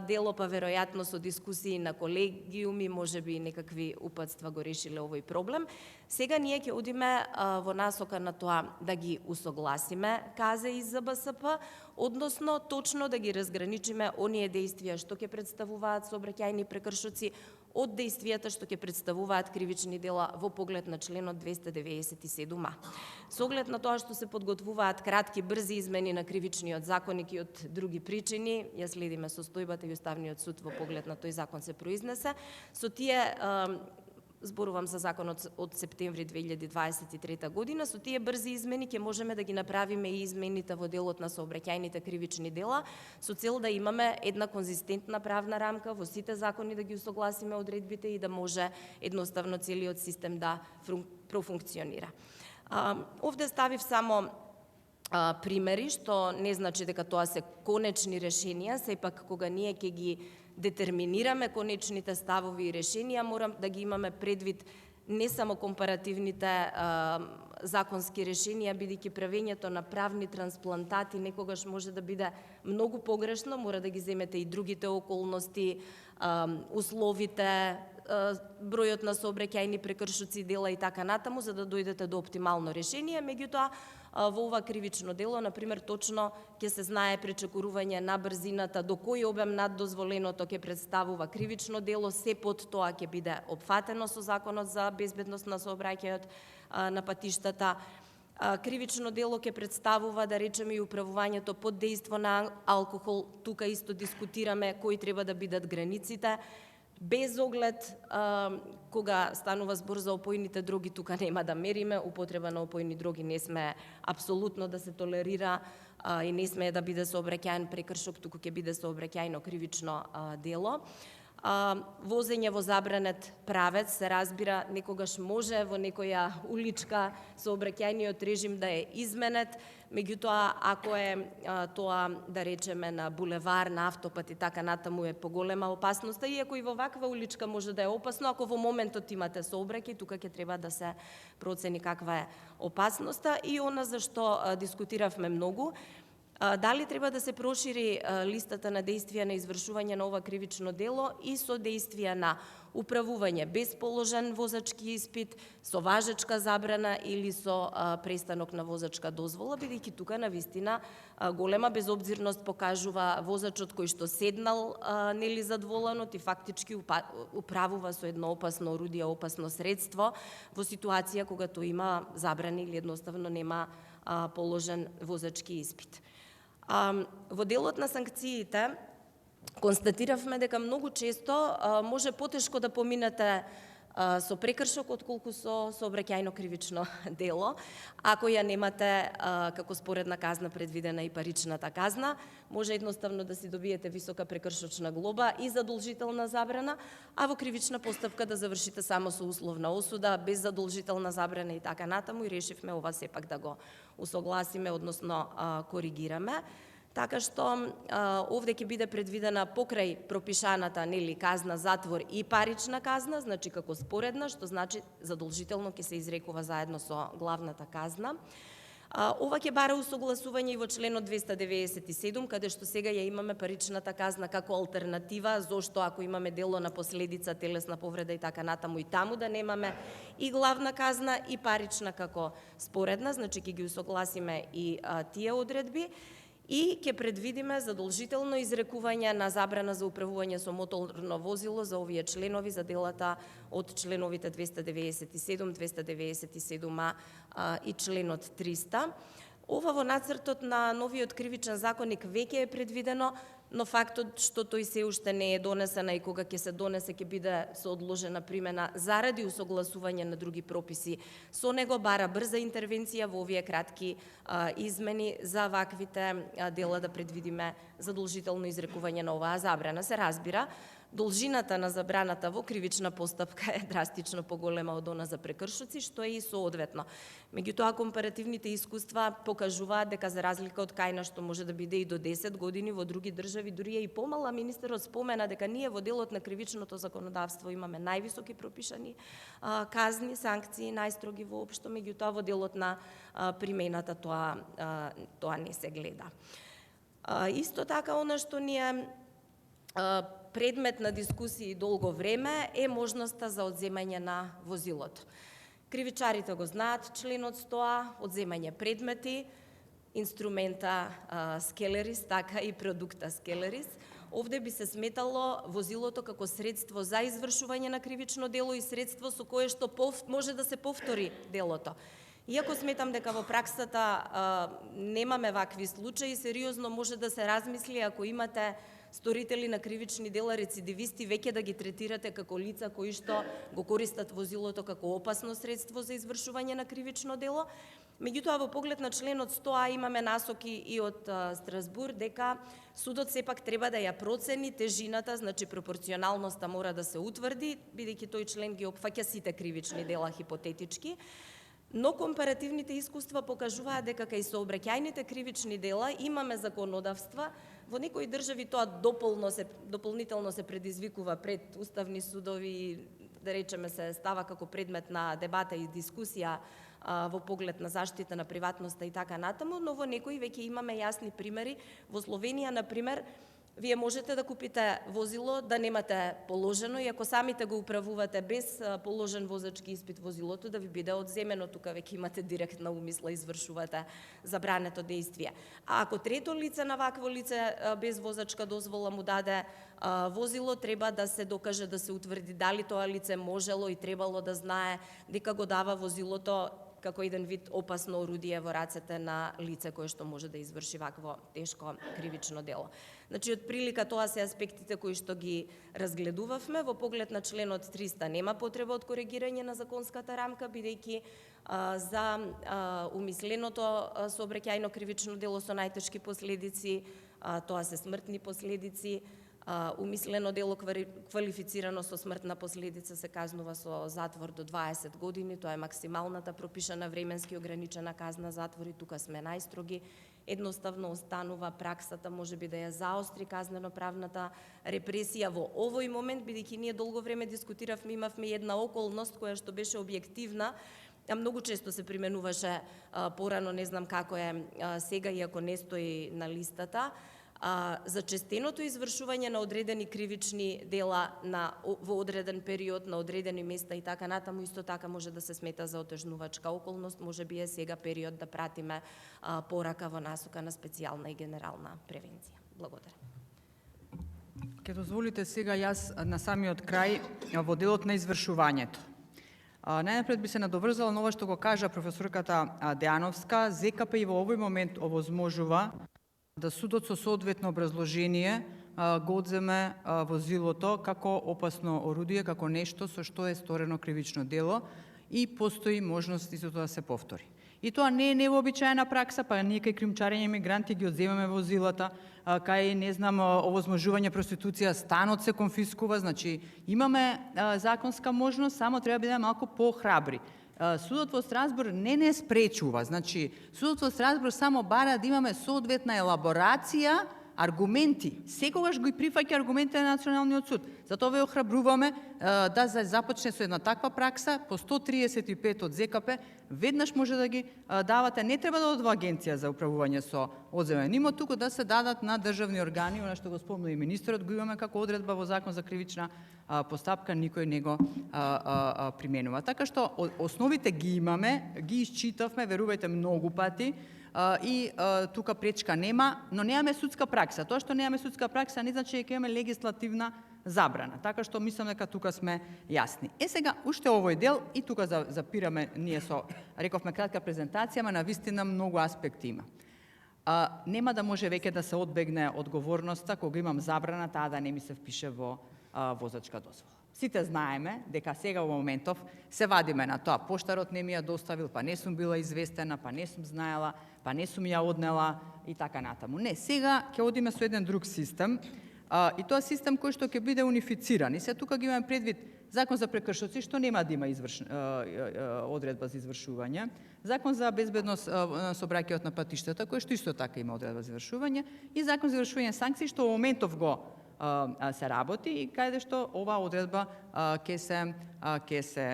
дело, па веројатно со дискусии на колегиуми, можеби некакви упатства го решиле овој проблем. Сега ние ќе одиме во насока на тоа да ги усогласиме КЗ и ЗБСП, односно точно да ги разграничиме оние дејствија што ќе представуваат сообраќајни прекршоци од дејствијата што ќе представуваат кривични дела во поглед на членот 297а. Со оглед на тоа што се подготвуваат кратки, брзи измени на кривичниот законник и од други причини, ја следиме состојбата и Уставниот суд во поглед на тој закон се произнесе, со тие зборувам за законот од септември 2023 година, со тие брзи измени ќе можеме да ги направиме и измените во делот на сообраќајните кривични дела, со цел да имаме една конзистентна правна рамка во сите закони, да ги усогласиме одредбите и да може едноставно целиот систем да профункционира. Овде ставив само примери, што не значи дека тоа се конечни решенија, сепак кога ние ќе ги детерминираме конечните ставови и решенија, морам да ги имаме предвид не само компаративните законски решенија, бидејќи правењето на правни трансплантати некогаш може да биде многу погрешно, мора да ги земете и другите околности, условите, бројот на сообраќајни прекршоци, дела и така натаму, за да дојдете до оптимално решение. Меѓутоа, во ова кривично дело, например, точно ќе се знае пречекорување на брзината, до кој обем над дозволеното ќе представува кривично дело, се под тоа ќе биде опфатено со Законот за безбедност на сообраќајот на патиштата. Кривично дело ќе представува, да речеме, и управувањето под дејство на алкохол. Тука исто дискутираме кои треба да бидат границите. Без оглед, кога станува збор за опојните дроги, тука нема да мериме, употреба на опојни дроги не сме апсолутно да се толерира и не сме да биде сообраќајен прекршок, туку ќе биде сообраќајно кривично дело. Возење во забранет правец, се разбира, некогаш може во некоја уличка сообраќајниот режим да е изменет, меѓутоа, ако е тоа, да речеме, на булевар, на автопат и така натаму, е поголема опасноста, иако и во ваква уличка може да е опасно, ако во моментот имате сообраќај, тука ќе треба да се процени каква е опасноста. И она за што дискутиравме многу, дали треба да се прошири листата на дејствија на извршување на ова кривично дело и со дејствија на управување без положен возачки испит, со важечка забрана или со престанок на возачка дозвола, бидејќи тука навистина голема безобзирност покажува возачот кој што седнал нели зад воланот и фактички управува со едно опасно орудие, опасно средство во ситуација кога тој има забрани или едноставно нема положен возачки испит. Во делот на санкциите констатиравме дека многу често може потешко да поминете со прекршок отколку со сообраќајно кривично дело. Ако ја немате како споредна казна предвидена и паричната казна, може едноставно да си добиете висока прекршочна глоба и задолжителна забрана, а во кривична постапка да завршите само со условна осуда, без задолжителна забрана и така натаму, и решивме ова сепак да го усогласиме, односно коригираме. Така што овде ќе биде предвидена покрај пропишаната нели казна затвор и парична казна, значи како споредна, што значи задолжително ќе се изрекува заедно со главната казна. Ова ќе бара усогласување и во членот 297, каде што сега ја имаме паричната казна како алтернатива, зошто ако имаме дело на последица, телесна повреда и така натаму, и таму да немаме и главна казна и парична како споредна, значи ќе ги усогласиме и тие одредби. И ќе предвидиме задолжително изрекување на забрана за управување со моторно возило за овие членови, за делата од членовите 297, 297а и членот 300. Ова во нацртот на новиот кривичен законник веќе е предвидено, но фактот што тој се уште не е донесена и кога ќе се донесе ќе биде со одложена примена заради усогласување на други прописи со него, бара брза интервенција во овие кратки измени за ваквите дела да предвидиме задолжително изрекување на оваа забрана. Се разбира, должината на забраната во кривична постапка е драстично поголема од она за прекршоци, што е и соодветно. Меѓутоа, компаративните искуства покажуваат дека за разлика од кај што може да биде и до 10 години, во други држави дури е и помала. Министерот спомена дека ние во делот на кривичното законодавство имаме највисоки пропишани казни, санкции, најстроги воопшто, меѓутоа во делот на примената тоа не се гледа. Исто така, она што ни е предмет на дискусии долго време е можноста за одземање на возилото. Кривичарите го знаат членот 100, одземање предмети, инструмента скелерис, така и продукта скелерис. Овде би се сметало возилото како средство за извршување на кривично дело и средство со кое што може да се повтори делото. Иако сметам дека во праксата немаме вакви случаи, сериозно може да се размисли ако имате сторители на кривични дела, рецидивисти, веќе да ги третирате како лица кои што го користат возилото како опасно средство за извршување на кривично дело. Меѓутоа, во поглед на членот 100а имаме насоки и од Страсбур дека судот сепак треба да ја процени тежината, значи пропорционалноста мора да се утврди, бидејќи тој член ги опфаќа сите кривични дела хипотетички. Но компаративните искуства покажуваат дека кај сообраќајните кривични дела имаме законодавства. Во некои држави тоа дополнително се предизвикува пред уставни судови, да речеме се става како предмет на дебата и дискусија во поглед на заштита на приватноста и така натаму, но во некои веќе имаме јасни примери. Во Словенија, например, Вие можете да купите возило, да немате положено и ако самите го управувате без положен возачки испит возилото, да ви биде одземено, тука веќе имате директна умисла, извршувате забрането действие. А ако трето лице на вакво лице без возачка дозвола му даде возило, треба да се докаже, да се утврди дали тоа лице можело и требало да знае дека го дава возилото како еден вид опасно орудие во рацете на лице кое што може да изврши вакво тешко кривично дело. Значи, од прилика тоа се аспектите кои што ги разгледувавме. Во поглед на членот 300 нема потреба од коригирање на законската рамка, бидејќи за умисленото сообраќајно кривично дело со најтешки последици, тоа се смртни последици, умислено дело квалифицирано со смртна последица се казнува со затвор до 20 години, тоа е максималната пропишана временски ограничена казна затвор и тука сме најстроги. Едноставно останува праксата, може би да ја заостри казнено-правната репресија во овој момент, бидејќи ние долго време дискутиравме, имавме една околност која што беше објективна, а многу често се применуваше порано, не знам како е сега, иако не стои на листата, за честеното извршување на одредени кривични дела во одреден период, на одредени места и така натаму, исто така може да се смета за отежнувачка околност, може би е сега период да пратиме порака во насока на специјална и генерална превенција. Благодарам. Ке дозволите сега јас на самиот крај во делот на извршувањето. Најнапред би се надоврзала на ова што го кажа професорката Деановска. ЗКП и во овој момент овозможува да судот со соодветно образложение го одземе возилото како опасно орудие, како нешто со што е сторено кривично дело и постои можност истото да се повтори. И тоа не е невообичаена пракса, па ние кај кримчарење мигранти ги одземаме возилата, кај, не знам, овозможување проституција, станот се конфискува, значи имаме законска можност, само треба да бидеме малку похрабри. Судот во Страсбург не спречува, значи судот во Страсбург само бара да имаме соодветна елаборација, аргументи. Секогаш го и прифаќа аргументите на Националниот суд. Затоа ве охрабруваме да започне со една таква пракса, по 135 од ЗКП, веднаш може да ги давате, не треба да одва агенција за управување со одземен имот, туку да се дадат на државни органи, она што го спомна и министерот, го имаме како одредба во Закон за кривична постапка, никој не го применува. Така што основите ги имаме, ги исчитавме, верувајте, многу пати, и тука пречка нема, но немаме судска пракса. Тоа што немаме судска пракса не значи дека имаме легислативна забрана. Така што мислам дека тука сме јасни. Сега, уште овој дел, и тука запираме, ние рековме кратка презентација, ама навистина многу аспекти има. Нема да може веќе да се одбегне одговорноста кога имам забрана, таа да не ми се впише во возачка дозвола. Сите знаеме дека сега во моментов се вадиме на тоа. Поштарот не ми ја доставил, па не сум била известена, па не сум знаела, па не сум ја однела и така натаму. Не, сега ќе одиме со еден друг систем, и тоа систем кој што ќе биде унифициран. И се тука ги имаме предвид Закон за прекршоци, што нема да има одредба за извршување, Закон за безбедност на сообраќајот на патиштата, кој што исто така има одредба за извршување, и Закон за извршување санкции, што во моментов го се работи и каде што оваа одредба ќе се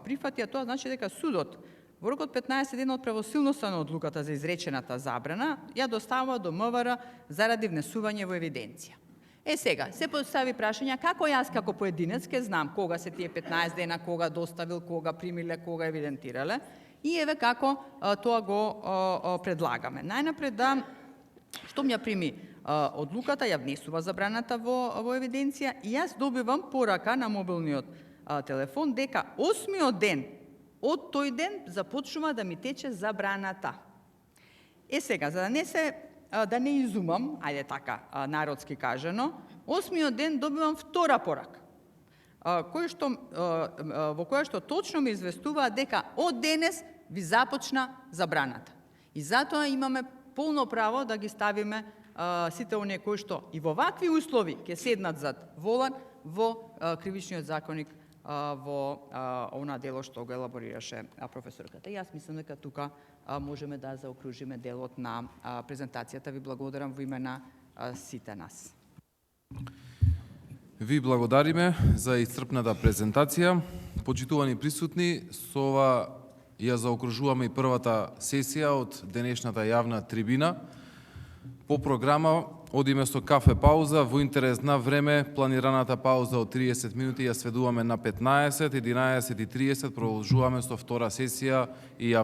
прифати, а тоа значи дека судот во рок од 15 дена од правосилноста на одлуката за изречената забрана ја доставува до МВР заради внесување во евиденција. Сега, се постави прашање како јас како поединец ке знам кога се тие 15 дена, кога доставил, кога примиле, кога евидентирале, и еве како тоа го предлагаме. Најнапред што ја прими одлуката, ја внесува забраната во евиденција и јас добивам порака на мобилниот телефон дека 8-миот ден од тој ден започнува да ми тече забраната. Сега, за да не изумам, ајде така народски кажано, 8-миот ден добивам втора порака, во која што точно ми известува дека од денес ви започна забраната. И затоа имаме полно право да ги ставиме сите оние кои што и во вакви услови ќе седнат зад волан во кривичниот законник во она дело што го елаборираше професорката. Јас мислам дека тука можеме да заокружиме делот на презентацијата. Ви благодарам во име на сите нас. Ви благодариме за исцрпната презентација. Почитувани присутни, со ова ја заокружуваме и првата сесија од денешната јавна трибина. По програма одиме со кафе пауза. Во интерес на време, планираната пауза од 30 минути ја сведуваме на 15, 11:30 продолжуваме со втора сесија и